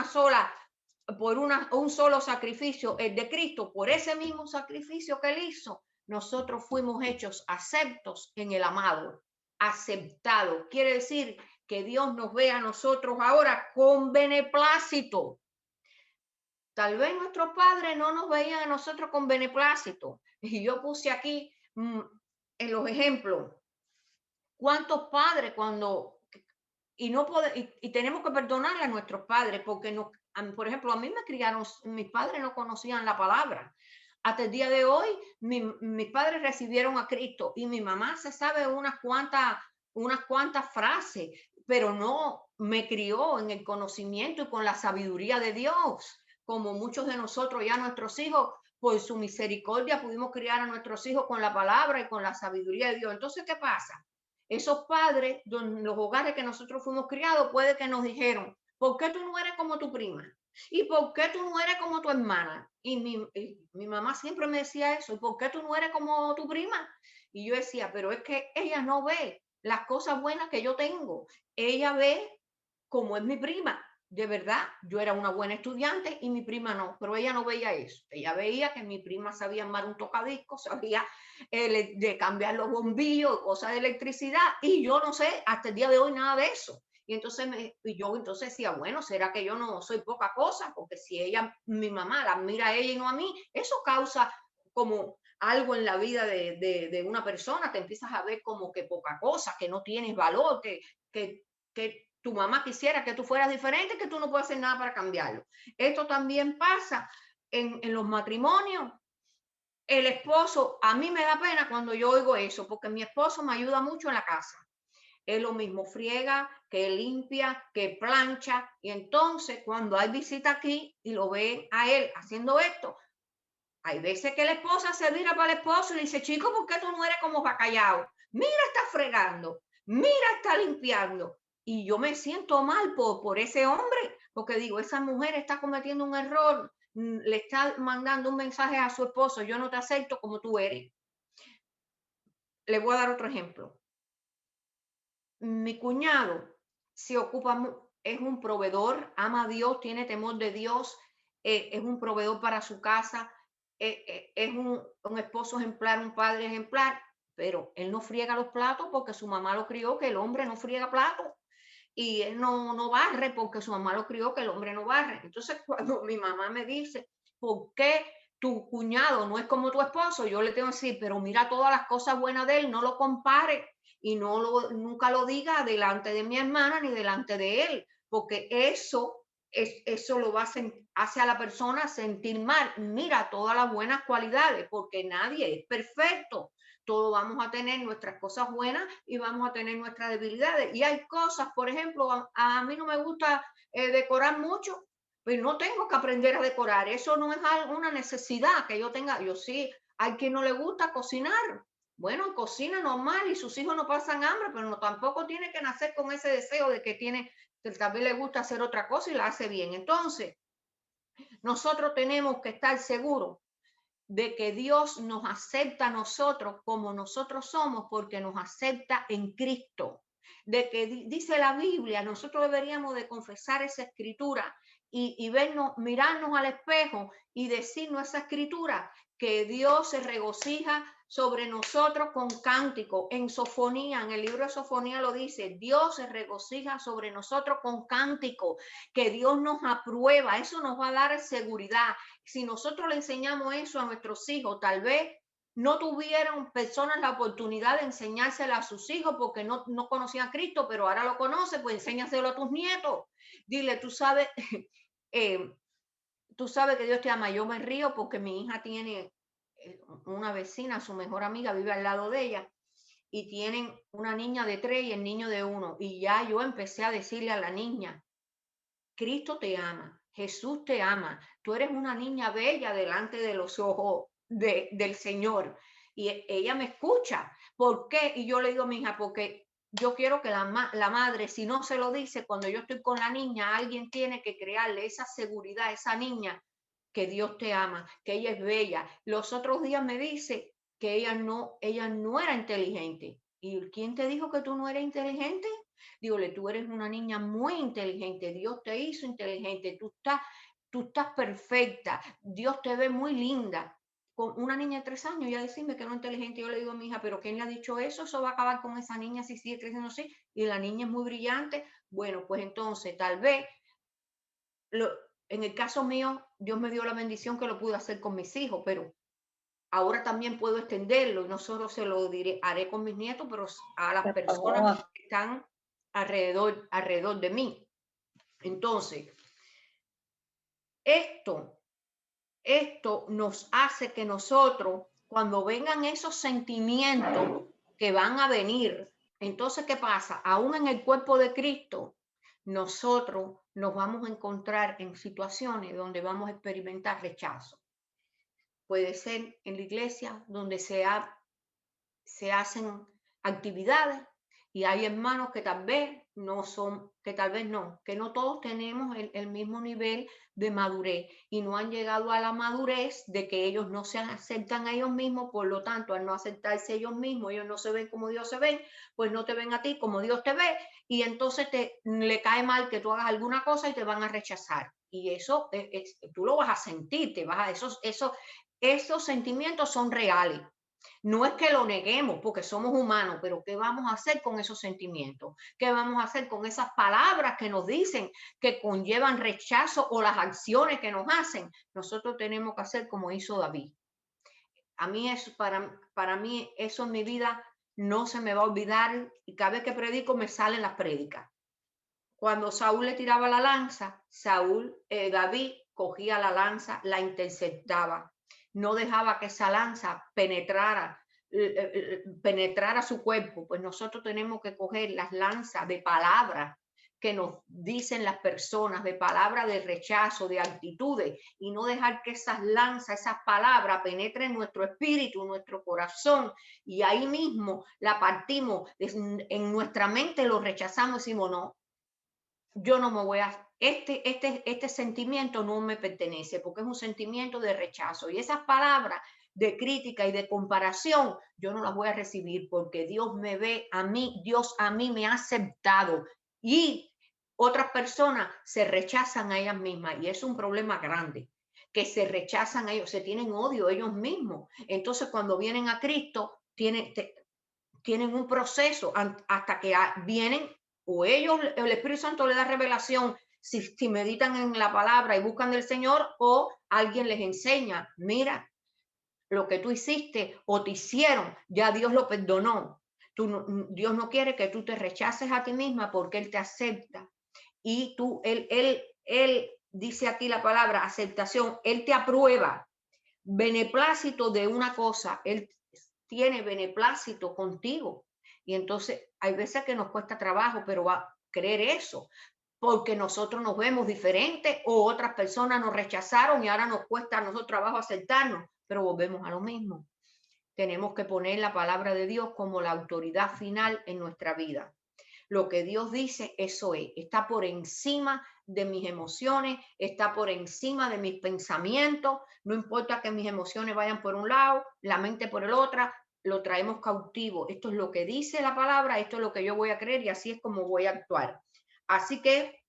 solo sacrificio, el de Cristo, por ese mismo sacrificio que él hizo, nosotros fuimos hechos aceptos en el amado, aceptado. Quiere decir que Dios nos ve a nosotros ahora con beneplácito. Tal vez nuestros padres no nos veían a nosotros con beneplácito. Y yo puse aquí en los ejemplos, ¿cuántos padres cuando y no y tenemos que perdonarle a nuestros padres porque no, por ejemplo, a mí me criaron, mis padres no conocían la palabra. Hasta el día de hoy, mis padres recibieron a Cristo y mi mamá se sabe unas cuantas frases, pero no me crió en el conocimiento y con la sabiduría de Dios, como muchos de nosotros ya nuestros hijos, por su misericordia pudimos criar a nuestros hijos con la palabra y con la sabiduría de Dios. Entonces, ¿qué pasa? Esos padres, en los hogares que nosotros fuimos criados, puede que nos dijeron, ¿por qué tú no eres como tu prima? ¿Y por qué tú no eres como tu hermana? Y mi mamá siempre me decía eso, ¿y por qué tú no eres como tu prima? Y yo decía, pero es que ella no ve las cosas buenas que yo tengo. Ella ve como es mi prima. De verdad, yo era una buena estudiante y mi prima no, pero ella no veía eso. Ella veía que mi prima sabía armar un tocadiscos, sabía de cambiar los bombillos, cosas de electricidad, y yo no sé hasta el día de hoy nada de eso. Y entonces yo entonces decía, bueno, ¿será que yo no soy poca cosa? Porque si ella, mi mamá, la mira a ella y no a mí, eso causa como algo en la vida de una persona, te empiezas a ver como que poca cosa, que no tienes valor, que tu mamá quisiera que tú fueras diferente, que tú no puedes hacer nada para cambiarlo. Esto también pasa en los matrimonios. El esposo, a mí me da pena cuando yo oigo eso, porque mi esposo me ayuda mucho en la casa. Él lo mismo friega, que limpia, que plancha, y entonces cuando hay visita aquí y lo ven a él haciendo esto, hay veces que la esposa se vira para el esposo y le dice, chico, ¿por qué tú no eres como Bacallao? Mira, está fregando, mira, está limpiando. Y yo me siento mal por ese hombre, porque digo, esa mujer está cometiendo un error, le está mandando un mensaje a su esposo, yo no te acepto como tú eres. Le voy a dar otro ejemplo. Mi cuñado se ocupa, es un proveedor, ama a Dios, tiene temor de Dios, es un proveedor para su casa, es un esposo ejemplar, un padre ejemplar, pero él no friega los platos porque su mamá lo crió que el hombre no friega platos. Y él no barre porque su mamá lo crió que el hombre no barre. Entonces, cuando mi mamá me dice, ¿por qué tu cuñado no es como tu esposo? Yo le tengo que decir, pero mira todas las cosas buenas de él, no lo compare y nunca lo diga delante de mi hermana ni delante de él, porque eso lo hace a la persona sentir mal. Mira todas las buenas cualidades, porque nadie es perfecto. Todos vamos a tener nuestras cosas buenas y vamos a tener nuestras debilidades. Y hay cosas, por ejemplo, a mí no me gusta decorar mucho, pero no tengo que aprender a decorar. Eso no es una necesidad que yo tenga. Yo sí, hay quien no le gusta cocinar. Bueno, cocina normal y sus hijos no pasan hambre, pero no tampoco tiene que nacer con ese deseo de que también le gusta hacer otra cosa y la hace bien. Entonces, nosotros tenemos que estar seguros de que Dios nos acepta a nosotros como nosotros somos porque nos acepta en Cristo. De que dice la Biblia, nosotros deberíamos de confesar esa escritura y vernos, mirarnos al espejo y decirnos esa escritura, que Dios se regocija sobre nosotros con cántico. En Sofonía, en el libro de Sofonía lo dice, Dios se regocija sobre nosotros con cántico, que Dios nos aprueba, eso nos va a dar seguridad. Si nosotros le enseñamos eso a nuestros hijos, tal vez no tuvieron personas la oportunidad de enseñársela a sus hijos porque no conocían a Cristo, pero ahora lo conocen, pues enséñaselo a tus nietos. Dile, eh, tú sabes que Dios te ama. Yo me río porque mi hija tiene una vecina, su mejor amiga vive al lado de ella y tienen una niña de 3 y el niño de 1. Y ya yo empecé a decirle a la niña, Cristo te ama, Jesús te ama, tú eres una niña bella delante de los ojos del Señor. Y ella me escucha. ¿Por qué? Y yo le digo a mi hija, porque yo quiero que la madre, si no se lo dice, cuando yo estoy con la niña, alguien tiene que crearle esa seguridad a esa niña que Dios te ama, que ella es bella. Los otros días me dice que ella no era inteligente. ¿Y quién te dijo que tú no eres inteligente? Dígole, tú eres una niña muy inteligente, Dios te hizo inteligente, tú estás perfecta, Dios te ve muy linda. Con una niña de 3 años, ya decirme que no es inteligente, yo le digo a mi hija, pero ¿quién le ha dicho eso? Eso va a acabar con esa niña si sigue creciendo así, y la niña es muy brillante. Bueno, pues entonces tal vez lo, en el caso mío, Dios me dio la bendición que lo pude hacer con mis hijos, pero ahora también puedo extenderlo y no solo se lo diré, haré con mis nietos, pero a las Por personas favor. que están alrededor de mí. Entonces, esto, esto nos hace que nosotros, cuando vengan esos sentimientos que van a venir, entonces, ¿qué pasa? Aún en el cuerpo de Cristo, nosotros nos vamos a encontrar en situaciones donde vamos a experimentar rechazo. Puede ser en la iglesia donde se hacen actividades y hay hermanos que tal vez no son, que tal vez no, que no todos tenemos el mismo nivel de madurez y no han llegado a la madurez de que ellos no se aceptan a ellos mismos, por lo tanto, al no aceptarse ellos mismos, ellos no se ven como Dios se ve, pues no te ven a ti como Dios te ve y entonces le cae mal que tú hagas alguna cosa y te van a rechazar. Y eso tú lo vas a sentir, esos sentimientos son reales. No es que lo neguemos porque somos humanos, pero ¿qué vamos a hacer con esos sentimientos? ¿Qué vamos a hacer con esas palabras que nos dicen que conllevan rechazo o las acciones que nos hacen? Nosotros tenemos que hacer como hizo David. A mí eso, para mí eso en mi vida no se me va a olvidar y cada vez que predico me salen las prédicas. Cuando Saúl le tiraba la lanza, David cogía la lanza, la interceptaba, no dejaba que esa lanza penetrara su cuerpo. Pues nosotros tenemos que coger las lanzas de palabras que nos dicen las personas, de palabras de rechazo, de actitudes, y no dejar que esas lanzas, esas palabras penetren nuestro espíritu, nuestro corazón, y ahí mismo la partimos, en nuestra mente lo rechazamos y decimos, no, yo no me voy a, este sentimiento no me pertenece porque es un sentimiento de rechazo y esas palabras de crítica y de comparación, yo no las voy a recibir porque Dios me ve a mí, Dios a mí me ha aceptado y otras personas se rechazan a ellas mismas y es un problema grande, que se rechazan a ellos, se tienen odio ellos mismos. Entonces cuando vienen a Cristo, tienen un proceso hasta que vienen o ellos, el Espíritu Santo les da revelación si meditan en la palabra y buscan del Señor o alguien les enseña, mira, lo que tú hiciste o te hicieron, ya Dios lo perdonó. Dios no quiere que tú te rechaces a ti misma porque Él te acepta. Y Él dice aquí la palabra aceptación, Él te aprueba, beneplácito de una cosa, Él tiene beneplácito contigo. Y entonces hay veces que nos cuesta trabajo, pero va a creer eso, porque nosotros nos vemos diferentes o otras personas nos rechazaron y ahora nos cuesta a nosotros trabajo aceptarnos, pero volvemos a lo mismo. Tenemos que poner la palabra de Dios como la autoridad final en nuestra vida. Lo que Dios dice, eso es, está por encima de mis emociones, está por encima de mis pensamientos, no importa que mis emociones vayan por un lado, la mente por el otro, lo traemos cautivo. Esto es lo que dice la palabra, esto es lo que yo voy a creer y así es como voy a actuar. Así que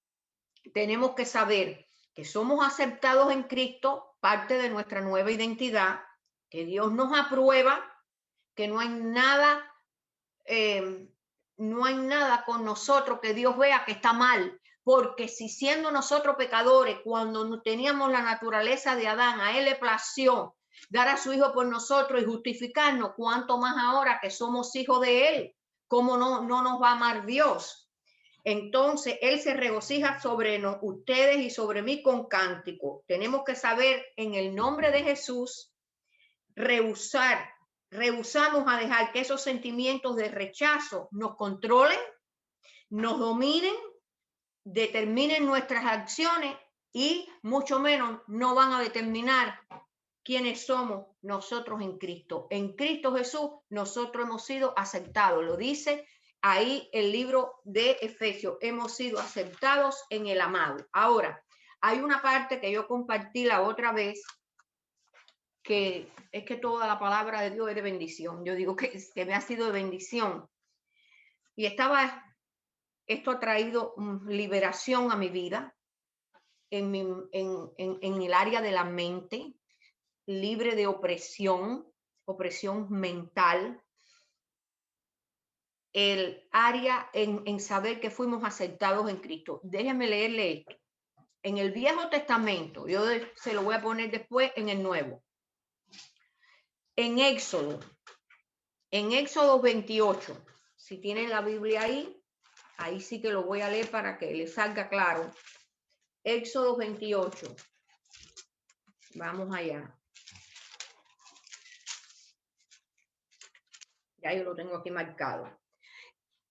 tenemos que saber que somos aceptados en Cristo, parte de nuestra nueva identidad, que Dios nos aprueba, que no hay nada no hay nada con nosotros que Dios vea que está mal, porque si siendo nosotros pecadores, cuando teníamos la naturaleza de Adán, a él le plació dar a su Hijo por nosotros y justificarnos, cuánto más ahora que somos hijos de Él. ¿Cómo no nos va a amar Dios? Entonces, Él se regocija sobre ustedes y sobre mí con cántico. Tenemos que saber, en el nombre de Jesús, rehusamos a dejar que esos sentimientos de rechazo nos controlen, nos dominen, determinen nuestras acciones y mucho menos no van a determinar quiénes somos nosotros en Cristo. En Cristo Jesús nosotros hemos sido aceptados. Lo dice ahí el libro de Efesios. Hemos sido aceptados en el amado. Ahora, hay una parte que yo compartí la otra vez, que es que toda la palabra de Dios es de bendición. Yo digo que me ha sido de bendición. Y esto ha traído liberación a mi vida, en el área de la mente, libre de opresión mental, el área en saber que fuimos aceptados en Cristo. Déjenme leerle esto. En el Viejo Testamento, yo se lo voy a poner después en el Nuevo. En Éxodo 28, si tienen la Biblia ahí sí que lo voy a leer para que les salga claro. Éxodo 28. Vamos allá. Ya yo lo tengo aquí marcado.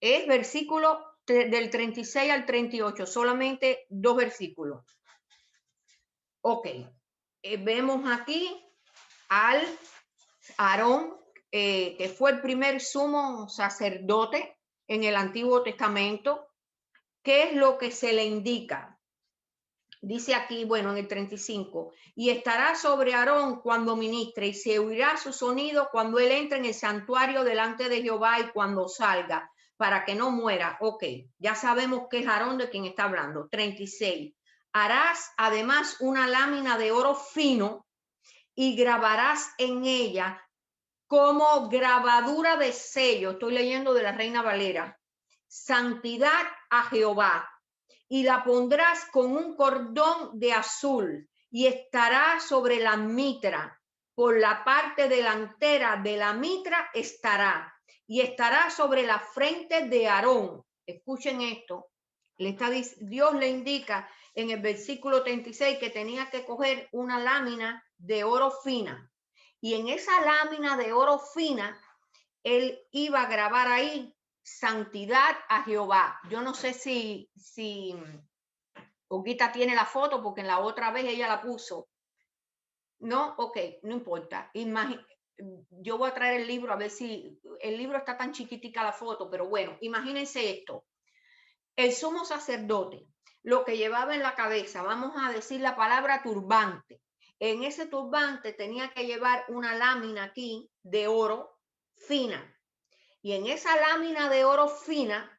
Es versículo del 36 al 38, solamente 2 versículos. Ok. Vemos aquí al Aarón, que fue el primer sumo sacerdote en el Antiguo Testamento. ¿Qué es lo que se le indica? Dice aquí, bueno, en el 35, y estará sobre Aarón cuando ministre, y se oirá su sonido cuando él entre en el santuario delante de Jehová y cuando salga, para que no muera. Ok, ya sabemos que es Aarón de quien está hablando. 36, harás además una lámina de oro fino y grabarás en ella como grabadura de sello, estoy leyendo de la Reina Valera, santidad a Jehová. Y la pondrás con un cordón de azul y estará sobre la mitra. Por la parte delantera de la mitra estará y estará sobre la frente de Aarón. Escuchen esto. Dios le indica en el versículo 36 que tenía que coger una lámina de oro fina. Y en esa lámina de oro fina, él iba a grabar ahí santidad a Jehová. Yo no sé si Oguita tiene la foto, porque en la otra vez ella la puso. No, ok, no importa. Yo voy a traer el libro a ver si el libro está tan chiquitica la foto, pero bueno, imagínense esto. El sumo sacerdote, lo que llevaba en la cabeza, vamos a decir la palabra turbante. En ese turbante tenía que llevar una lámina aquí de oro fina. Y en esa lámina de oro fina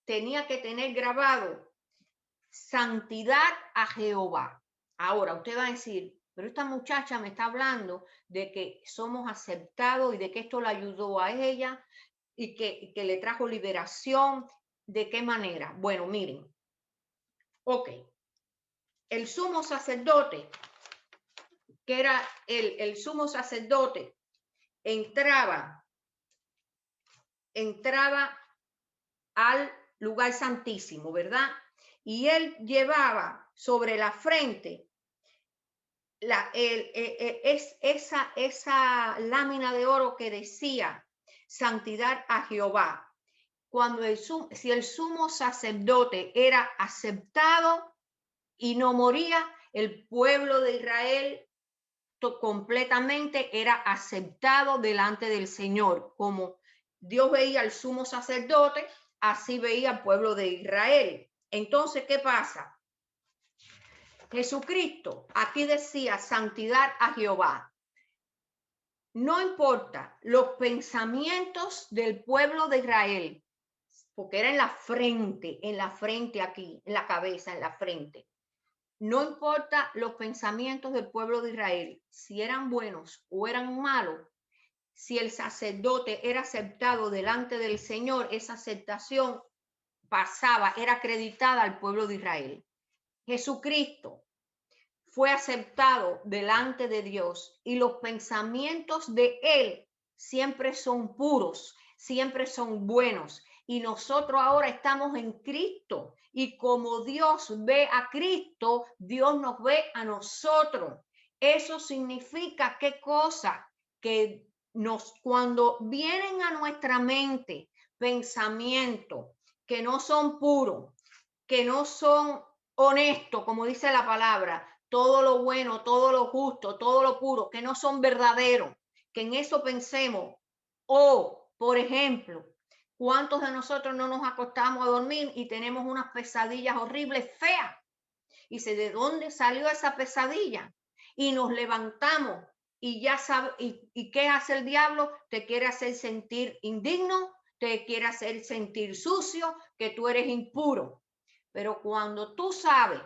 tenía que tener grabado santidad a Jehová. Ahora, usted va a decir, pero esta muchacha me está hablando de que somos aceptados y de que esto le ayudó a ella y que le trajo liberación. ¿De qué manera? Bueno, miren. Ok. El sumo sacerdote, que era el sumo sacerdote, entraba al lugar santísimo, ¿verdad? Y él llevaba sobre la frente esa lámina de oro que decía santidad a Jehová. Si el sumo sacerdote era aceptado y no moría, el pueblo de Israel completamente era aceptado delante del Señor. Como Dios veía al sumo sacerdote, así veía al pueblo de Israel. Entonces, ¿qué pasa? Jesucristo aquí decía santidad a Jehová. No importa los pensamientos del pueblo de Israel, porque era en la frente aquí, en la cabeza, en la frente. No importa los pensamientos del pueblo de Israel, si eran buenos o eran malos, si el sacerdote era aceptado delante del Señor, esa aceptación pasaba, era acreditada al pueblo de Israel. Jesucristo fue aceptado delante de Dios y los pensamientos de Él siempre son puros, siempre son buenos. Y nosotros ahora estamos en Cristo y como Dios ve a Cristo, Dios nos ve a nosotros. Eso significa ¿qué cosa? Que cuando vienen a nuestra mente pensamientos que no son puros, que no son honestos, como dice la palabra, todo lo bueno, todo lo justo, todo lo puro, que no son verdaderos, que en eso pensemos. O, por ejemplo, ¿cuántos de nosotros no nos acostamos a dormir y tenemos unas pesadillas horribles, feas? Y dice, ¿de dónde salió esa pesadilla? Y nos levantamos y ya sabe, y ¿qué hace el diablo? Te quiere hacer sentir indigno, te quiere hacer sentir sucio, que tú eres impuro. Pero cuando tú sabes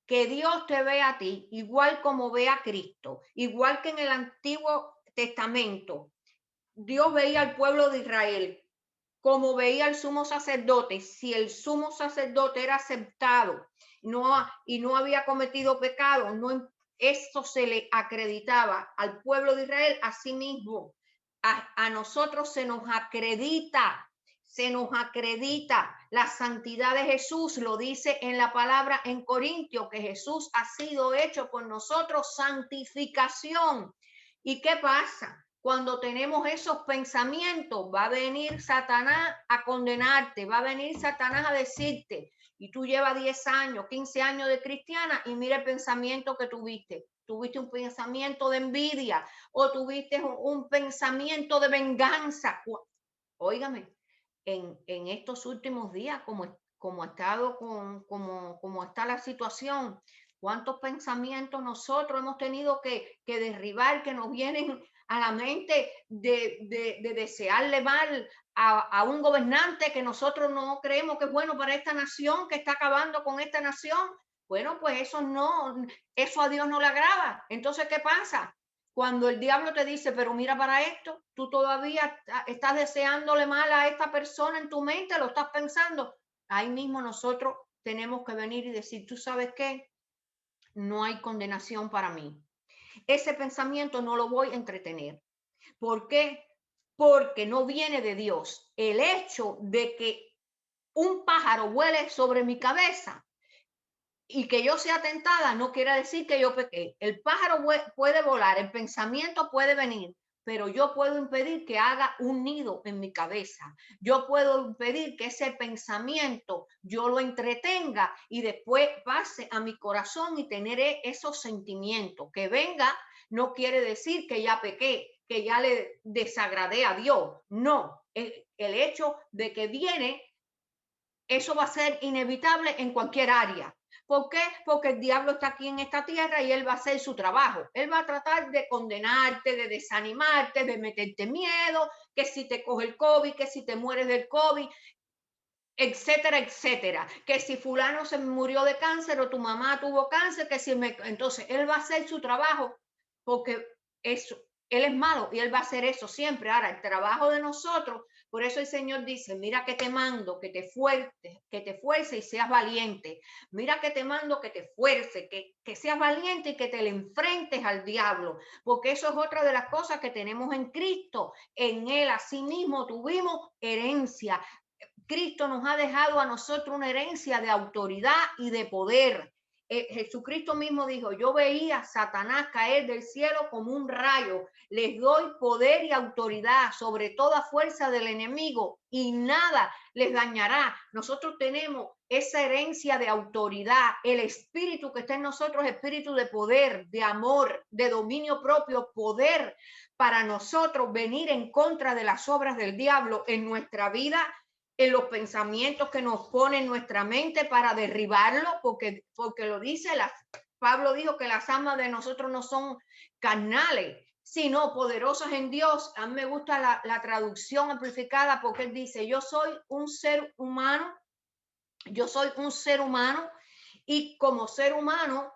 que Dios te ve a ti igual como ve a Cristo, igual que en el Antiguo Testamento, Dios veía al pueblo de Israel como veía al sumo sacerdote. Si el sumo sacerdote era aceptado y no había cometido pecado, eso se le acreditaba al pueblo de Israel. Asimismo, a nosotros se nos acredita la santidad de Jesús. Lo dice en la palabra en Corintios, que Jesús ha sido hecho por nosotros santificación. ¿Y qué pasa? Cuando tenemos esos pensamientos, va a venir Satanás a condenarte, va a venir Satanás a decirte, y tú llevas 10 años, 15 años de cristiana y mira el pensamiento que tuviste. Tuviste un pensamiento de envidia o tuviste un pensamiento de venganza. Óigame, en estos últimos días, como ha estado como está la situación, cuántos pensamientos nosotros hemos tenido que derribar, que nos vienen a la mente de desearle mal a un gobernante que nosotros no creemos que es bueno para esta nación, que está acabando con esta nación. Bueno, pues eso a Dios no le agrada. Entonces, ¿qué pasa? Cuando el diablo te dice, pero mira para esto, tú todavía estás deseándole mal a esta persona en tu mente, lo estás pensando. Ahí mismo nosotros tenemos que venir y decir, ¿tú sabes qué? No hay condenación para mí. Ese pensamiento no lo voy a entretener. ¿Por qué? Porque no viene de Dios. El hecho de que un pájaro vuele sobre mi cabeza y que yo sea tentada no quiere decir que yo pequé. El pájaro puede volar, el pensamiento puede venir, pero yo puedo impedir que haga un nido en mi cabeza. Yo puedo impedir que ese pensamiento yo lo entretenga y después pase a mi corazón y tener esos sentimientos. Que venga no quiere decir que ya pequé, que ya le desagradé a Dios. No, el hecho de que viene, eso va a ser inevitable en cualquier área. ¿Por qué? Porque el diablo está aquí en esta tierra y él va a hacer su trabajo. Él va a tratar de condenarte, de desanimarte, de meterte miedo, que si te coge el COVID, que si te mueres del COVID, etcétera, etcétera. Que si fulano se murió de cáncer o tu mamá tuvo cáncer, que si entonces él va a hacer su trabajo porque eso, él es malo y él va a hacer eso siempre. Ahora, el trabajo de nosotros, por eso el Señor dice, mira que te mando, que te fuerce y seas valiente. Mira que te mando, que te fuerce, que seas valiente y que te le enfrentes al diablo, porque eso es otra de las cosas que tenemos en Cristo. En él asimismo tuvimos herencia. Cristo nos ha dejado a nosotros una herencia de autoridad y de poder. Jesucristo mismo dijo, yo veía a Satanás caer del cielo como un rayo. Les doy poder y autoridad sobre toda fuerza del enemigo y nada les dañará. Nosotros tenemos esa herencia de autoridad. El espíritu que está en nosotros es espíritu de poder, de amor, de dominio propio, poder para nosotros venir en contra de las obras del diablo en nuestra vida, en los pensamientos que nos pone en nuestra mente para derribarlo, porque lo dice, Pablo dijo que las almas de nosotros no son carnales, sino poderosas en Dios. A mí me gusta la traducción amplificada porque él dice, yo soy un ser humano y como ser humano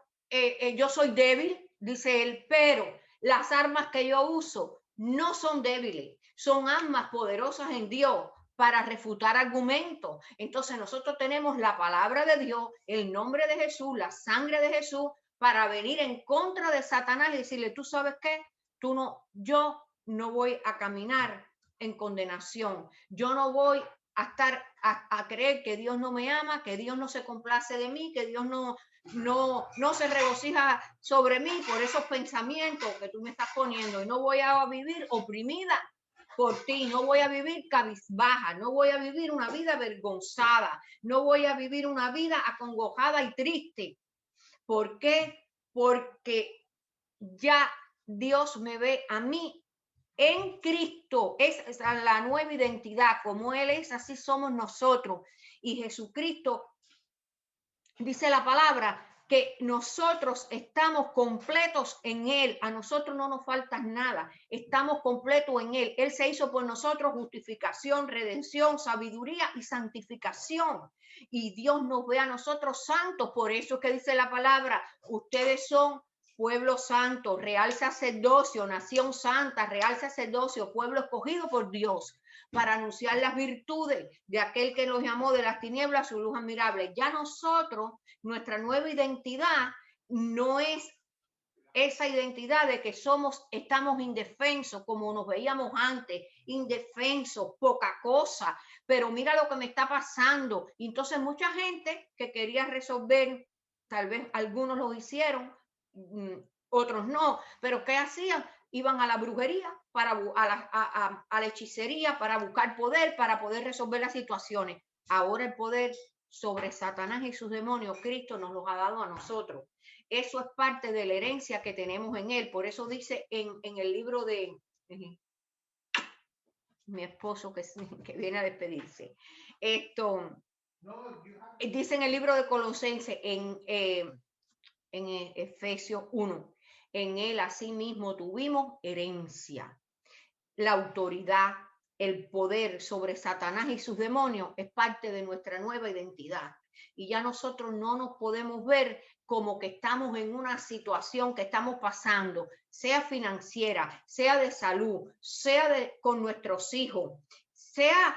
yo soy débil, dice él, pero las armas que yo uso no son débiles, son armas poderosas en Dios para refutar argumentos. Entonces nosotros tenemos la palabra de Dios, el nombre de Jesús, la sangre de Jesús para venir en contra de Satanás y decirle, tú sabes qué, yo no voy a caminar en condenación, yo no voy a estar a creer que Dios no me ama, que Dios no se complace de mí, que Dios no se regocija sobre mí por esos pensamientos que tú me estás poniendo, y no voy a vivir oprimida por ti, no voy a vivir cabizbaja, no voy a vivir una vida avergonzada, no voy a vivir una vida acongojada y triste. ¿Por qué? Porque ya Dios me ve a mí en Cristo. Es la nueva identidad, como Él es, así somos nosotros. Y Jesucristo, dice la palabra, que nosotros estamos completos en Él, a nosotros no nos falta nada, estamos completos en Él. Él se hizo por nosotros justificación, redención, sabiduría y santificación. Y Dios nos ve a nosotros santos, por eso es que dice la palabra, ustedes son pueblo santo, real sacerdocio, nación santa, real sacerdocio, pueblo escogido por Dios, para anunciar las virtudes de aquel que nos llamó de las tinieblas a su luz admirable. Ya nosotros, nuestra nueva identidad no es esa identidad de que estamos indefensos como nos veíamos antes, indefensos, poca cosa, pero mira lo que me está pasando. Y entonces mucha gente que quería resolver, tal vez algunos lo hicieron, otros no, pero ¿qué hacían? Iban a la brujería, a la hechicería, para buscar poder, para poder resolver las situaciones. Ahora el poder sobre Satanás y sus demonios, Cristo nos los ha dado a nosotros. Eso es parte de la herencia que tenemos en Él. Por eso dice en el libro de mi esposo que viene a despedirse. Dice en el libro de Colosenses, en Efesios 1, en Él asimismo tuvimos herencia. La autoridad, el poder sobre Satanás y sus demonios es parte de nuestra nueva identidad. Y ya nosotros no nos podemos ver como que estamos en una situación que estamos pasando, sea financiera, sea de salud, sea con nuestros hijos, sea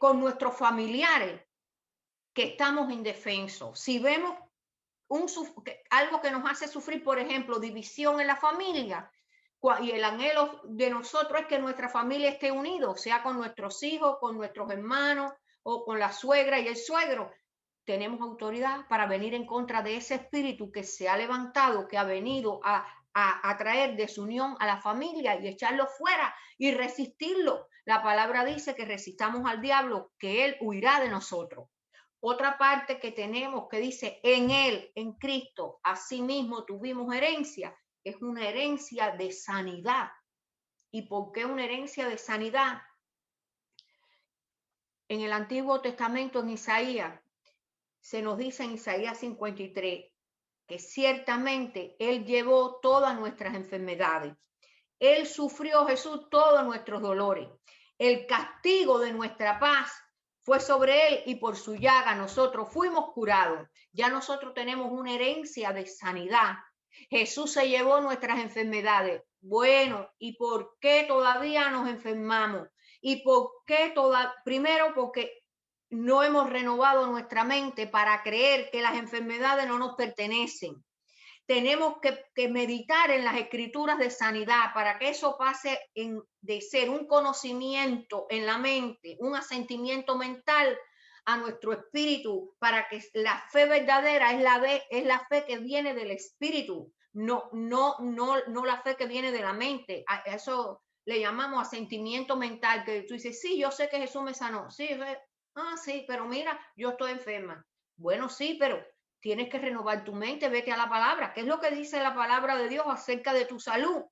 con nuestros familiares, que estamos indefensos. Si vemos algo que nos hace sufrir, por ejemplo, división en la familia, y el anhelo de nosotros es que nuestra familia esté unida, sea con nuestros hijos, con nuestros hermanos o con la suegra y el suegro, tenemos autoridad para venir en contra de ese espíritu que se ha levantado, que ha venido a traer desunión a la familia y echarlo fuera y resistirlo. La palabra dice que resistamos al diablo, que él huirá de nosotros. Otra parte que tenemos que dice, en Él, en Cristo, asimismo tuvimos herencia, es una herencia de sanidad. ¿Y por qué una herencia de sanidad? En el Antiguo Testamento, en Isaías, se nos dice en Isaías 53, que ciertamente Él llevó todas nuestras enfermedades. Él sufrió, Jesús, todos nuestros dolores. El castigo de nuestra paz fue sobre Él y por su llaga nosotros fuimos curados. Ya nosotros tenemos una herencia de sanidad. Jesús se llevó nuestras enfermedades. Bueno, ¿y por qué todavía nos enfermamos? ¿Y por qué primero, porque no hemos renovado nuestra mente para creer que las enfermedades no nos pertenecen. Tenemos que meditar en las escrituras de sanidad para que eso pase de ser un conocimiento en la mente, un asentimiento mental a nuestro espíritu, para que la fe verdadera es la fe que viene del espíritu, no la fe que viene de la mente. A eso le llamamos asentimiento mental, que tú dices, sí, yo sé que Jesús me sanó, sí, sí, pero mira, yo estoy enferma. Bueno, sí, pero tienes que renovar tu mente, vete a la palabra. ¿Qué es lo que dice la palabra de Dios acerca de tu salud?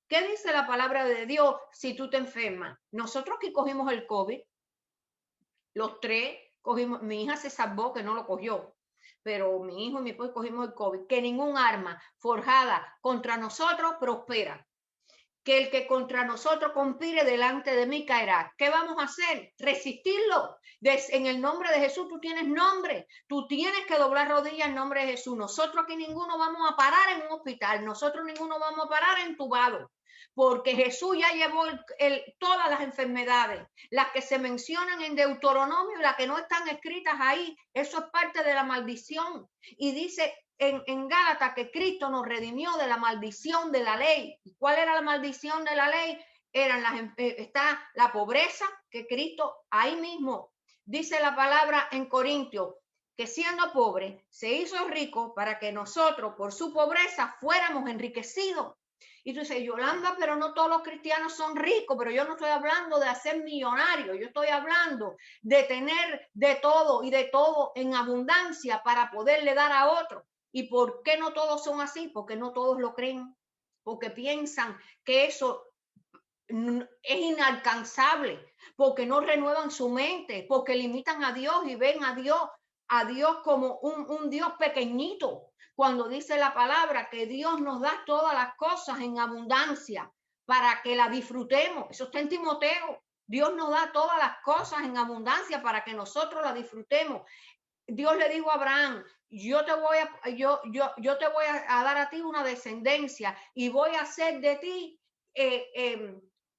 ¿Qué dice la palabra de Dios si tú te enfermas? Nosotros que cogimos el COVID, los tres cogimos, mi hija se salvó que no lo cogió, pero mi hijo y mi esposo cogimos el COVID, que ningún arma forjada contra nosotros prospera. Que el que contra nosotros conspire delante de mí caerá. ¿Qué vamos a hacer? Resistirlo. En el nombre de Jesús tú tienes nombre. Tú tienes que doblar rodillas en nombre de Jesús. Nosotros aquí ninguno vamos a parar en un hospital. Nosotros ninguno vamos a parar entubado. porque Jesús ya llevó todas las enfermedades, las que se mencionan en Deuteronomio y las que no están escritas ahí. Eso es parte de la maldición. Y dice en Gálatas que Cristo nos redimió de la maldición de la ley. ¿Y cuál era la maldición de la ley? Está la pobreza, que Cristo ahí mismo dice la palabra en Corintios, que siendo pobre se hizo rico para que nosotros por su pobreza fuéramos enriquecidos. Y tú dices, Yolanda, pero no todos los cristianos son ricos, pero yo no estoy hablando de hacer millonario, yo estoy hablando de tener de todo y de todo en abundancia para poderle dar a otro. ¿Y por qué no todos son así? Porque no todos lo creen, porque piensan que eso es inalcanzable, porque no renuevan su mente, porque limitan a Dios y ven a Dios como un Dios pequeñito, cuando dice la palabra que Dios nos da todas las cosas en abundancia para que la disfrutemos. Eso está en Timoteo. Dios nos da todas las cosas en abundancia para que nosotros la disfrutemos. Dios le dijo a Abraham, yo te voy a dar a ti una descendencia y voy a hacer de ti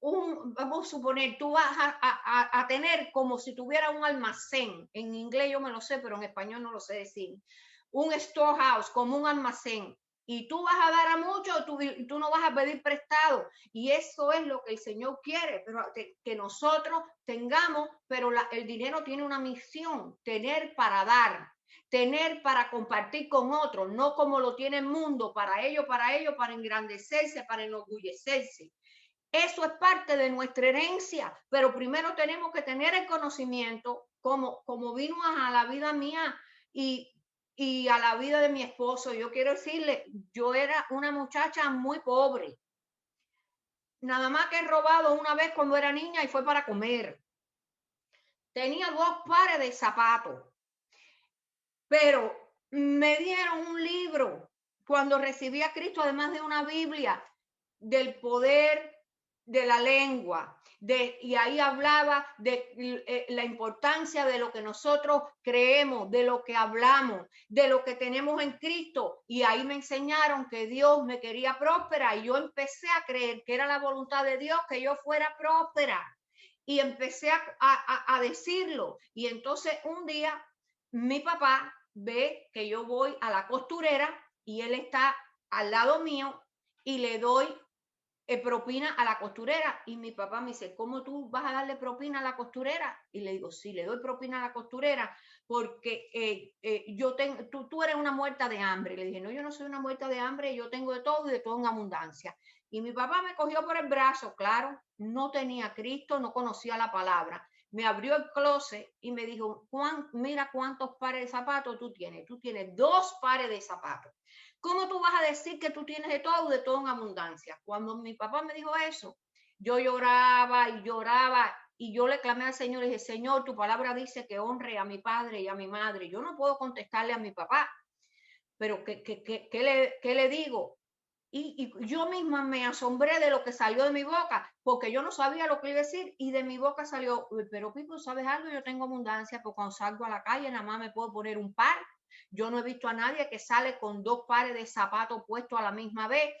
vamos a suponer, tú vas a tener como si tuviera un almacén. En inglés yo me lo sé, pero en español no lo sé decir. Un storehouse, como un almacén. Y tú vas a dar a muchos, tú no vas a pedir prestado. Y eso es lo que el Señor quiere, pero que nosotros tengamos, pero el dinero tiene una misión, tener para dar, tener para compartir con otros, no como lo tiene el mundo, para engrandecerse, para enorgullecerse. Eso es parte de nuestra herencia, pero primero tenemos que tener el conocimiento, como vino a la vida mía y a la vida de mi esposo. Yo quiero decirle, yo era una muchacha muy pobre. Nada más que he robado una vez cuando era niña y fue para comer. Tenía 2 pares de zapatos, pero me dieron un libro cuando recibí a Cristo, además de una Biblia, del poder de la lengua, y ahí hablaba de la importancia de lo que nosotros creemos, de lo que hablamos, de lo que tenemos en Cristo, y ahí me enseñaron que Dios me quería próspera, y yo empecé a creer que era la voluntad de Dios que yo fuera próspera, y empecé a decirlo, y entonces un día mi papá ve que yo voy a la costurera, y él está al lado mío, y le doy propina a la costurera. Y mi papá me dice, ¿cómo tú vas a darle propina a la costurera? Y le digo, sí, le doy propina a la costurera porque tú eres una muerta de hambre. Le dije, no, yo no soy una muerta de hambre, yo tengo de todo y de todo en abundancia. Y mi papá me cogió por el brazo, claro, no tenía Cristo, no conocía la palabra. Me abrió el closet y me dijo, mira cuántos pares de zapatos tú tienes. Tú tienes 2 pares de zapatos. ¿Cómo tú vas a decir que tú tienes de todo en abundancia? Cuando mi papá me dijo eso, yo lloraba y yo le clamé al Señor y dije, Señor, tu palabra dice que honre a mi padre y a mi madre. Yo no puedo contestarle a mi papá, pero ¿qué le digo? Y yo misma me asombré de lo que salió de mi boca, porque yo no sabía lo que iba a decir, y de mi boca salió, pero Pipo, ¿sabes algo? Yo tengo abundancia, porque cuando salgo a la calle nada más me puedo poner un par. Yo no he visto a nadie que sale con 2 pares de zapatos puestos a la misma vez.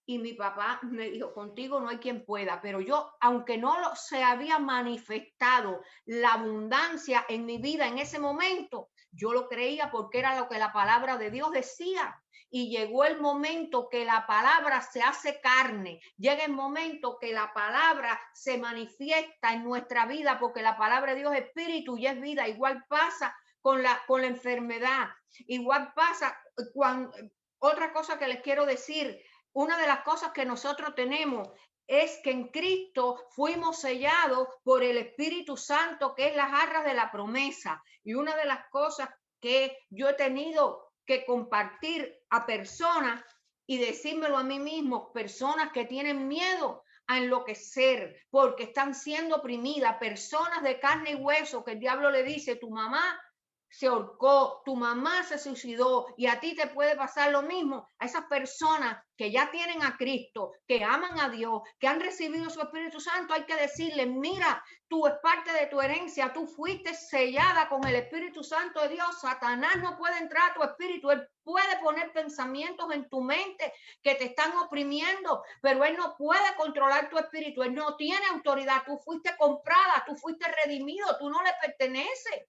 Y mi papá me dijo, contigo no hay quien pueda. Pero yo, aunque no se había manifestado la abundancia en mi vida en ese momento, yo lo creía porque era lo que la palabra de Dios decía. Y llegó el momento que la palabra se hace carne, llega el momento que la palabra se manifiesta en nuestra vida, porque la palabra de Dios es espíritu y es vida. Igual pasa con la enfermedad, igual pasa cuando, otra cosa que les quiero decir, una de las cosas que nosotros tenemos es que en Cristo fuimos sellados por el Espíritu Santo, que es las arras de la promesa. Y una de las cosas que yo he tenido que compartir a personas y decírmelo a mí mismo, personas que tienen miedo a enloquecer porque están siendo oprimidas, personas de carne y hueso que el diablo le dice, tu mamá se ahorcó, tu mamá se suicidó y a ti te puede pasar lo mismo. A esas personas que ya tienen a Cristo, que aman a Dios, que han recibido su Espíritu Santo, hay que decirles, mira, tú es parte de tu herencia, tú fuiste sellada con el Espíritu Santo de Dios. Satanás no puede entrar a tu espíritu, él puede poner pensamientos en tu mente que te están oprimiendo, pero él no puede controlar tu espíritu, él no tiene autoridad. Tú fuiste comprada, tú fuiste redimido, tú no le perteneces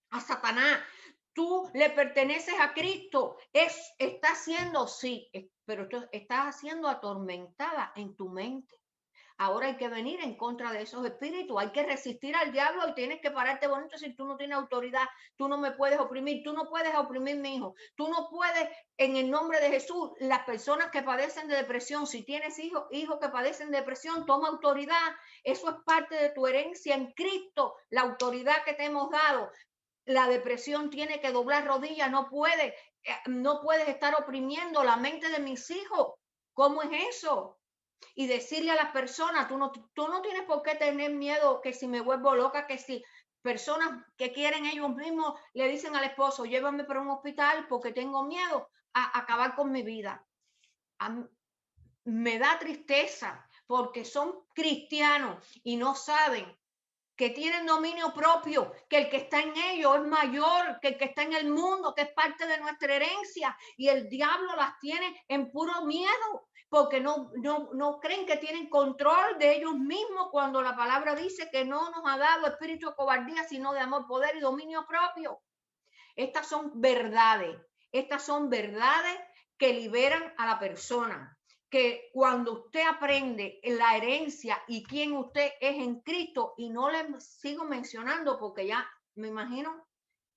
a Satanás, tú le perteneces a Cristo. Está siendo, sí, pero tú estás siendo atormentada en tu mente. Ahora hay que venir en contra de esos espíritus, hay que resistir al diablo y tienes que pararte bonito. Si tú no tienes autoridad, tú no me puedes oprimir, tú no puedes oprimir mi hijo, tú no puedes, en el nombre de Jesús. Las personas que padecen de depresión, si tienes hijos que padecen de depresión, toma autoridad. Eso es parte de tu herencia en Cristo, la autoridad que te hemos dado. La depresión tiene que doblar rodillas, no puedes estar oprimiendo la mente de mis hijos. ¿Cómo es eso? Y decirle a las personas, tú no tienes por qué tener miedo que si me vuelvo loca, que si personas que quieren ellos mismos le dicen al esposo, llévame para un hospital porque tengo miedo a acabar con mi vida. Me da tristeza porque son cristianos y no saben que tienen dominio propio, que el que está en ellos es mayor que el que está en el mundo, que es parte de nuestra herencia, y el diablo las tiene en puro miedo, porque no creen que tienen control de ellos mismos, cuando la palabra dice que no nos ha dado espíritu de cobardía, sino de amor, poder y dominio propio. Estas son verdades que liberan a la persona. Que cuando usted aprende la herencia y quién usted es en Cristo, y no le sigo mencionando porque ya me imagino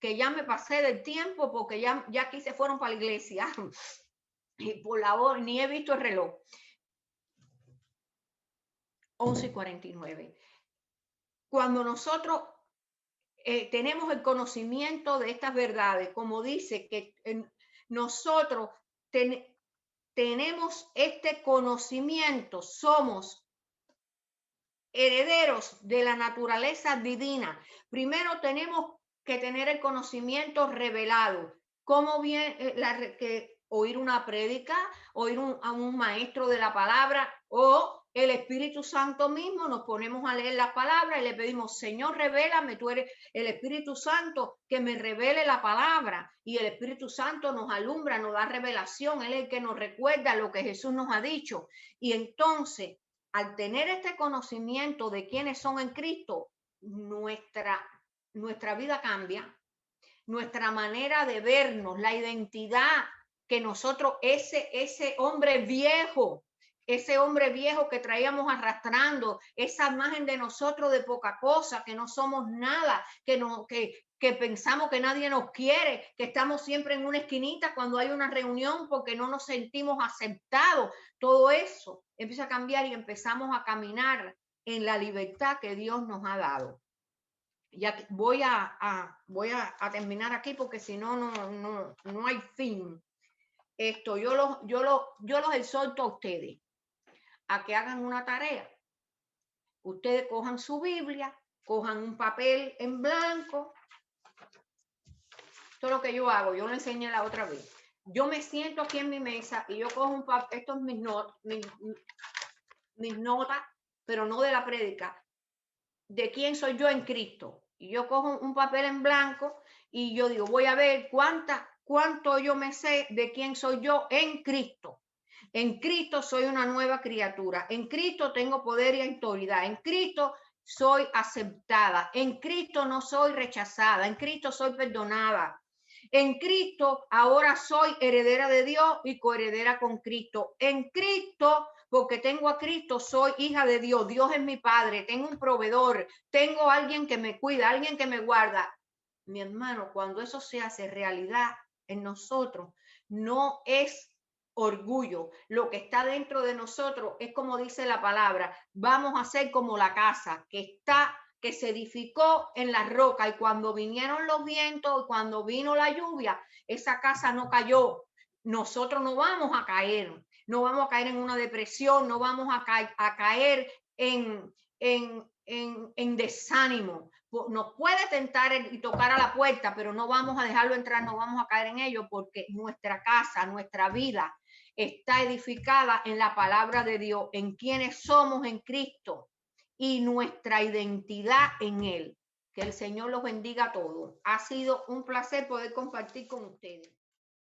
que ya me pasé del tiempo, porque ya aquí se fueron para la iglesia y por la hora ni he visto el reloj. 11:49. Cuando nosotros tenemos el conocimiento de estas verdades, como dice que nosotros tenemos este conocimiento, somos herederos de la naturaleza divina. Primero tenemos que tener el conocimiento revelado. ¿Cómo bien oír una prédica, oír a un maestro de la palabra o el Espíritu Santo mismo? Nos ponemos a leer la palabra y le pedimos, Señor, revélame, tú eres el Espíritu Santo, que me revele la palabra. Y el Espíritu Santo nos alumbra, nos da revelación, Él es el que nos recuerda lo que Jesús nos ha dicho. Y entonces, al tener este conocimiento de quiénes son en Cristo, nuestra vida cambia, nuestra manera de vernos, la identidad que nosotros, ese hombre viejo que traíamos arrastrando, esa imagen de nosotros de poca cosa, que no somos nada, que pensamos que nadie nos quiere, que estamos siempre en una esquinita cuando hay una reunión porque no nos sentimos aceptados. Todo eso empieza a cambiar y empezamos a caminar en la libertad que Dios nos ha dado. Ya voy a terminar aquí porque si no, no hay fin. Yo los exhorto a ustedes a que hagan una tarea. Ustedes cojan su Biblia, cojan un papel en blanco. Esto es lo que yo hago, yo lo enseñé la otra vez. Yo me siento aquí en mi mesa y yo cojo un papel, esto es mis notas, pero no de la prédica, de quién soy yo en Cristo. Y yo cojo un papel en blanco y yo digo, voy a ver cuánto yo me sé de quién soy yo en Cristo. En Cristo soy una nueva criatura. En Cristo tengo poder y autoridad. En Cristo soy aceptada. En Cristo no soy rechazada. En Cristo soy perdonada. En Cristo ahora soy heredera de Dios y coheredera con Cristo. En Cristo, porque tengo a Cristo, soy hija de Dios. Dios es mi padre. Tengo un proveedor. Tengo alguien que me cuida, alguien que me guarda. Mi hermano, cuando eso se hace realidad en nosotros, no es orgullo. Lo que está dentro de nosotros es, como dice la palabra, vamos a ser como la casa que se edificó en la roca, y cuando vinieron los vientos, cuando vino la lluvia, esa casa no cayó. Nosotros no vamos a caer en una depresión, no vamos a caer en desánimo, nos puede tentar y tocar a la puerta, pero no vamos a dejarlo entrar, no vamos a caer en ello, porque nuestra casa, nuestra vida está edificada en la palabra de Dios, en quienes somos en Cristo y nuestra identidad en Él. Que el Señor los bendiga a todos. Ha sido un placer poder compartir con ustedes.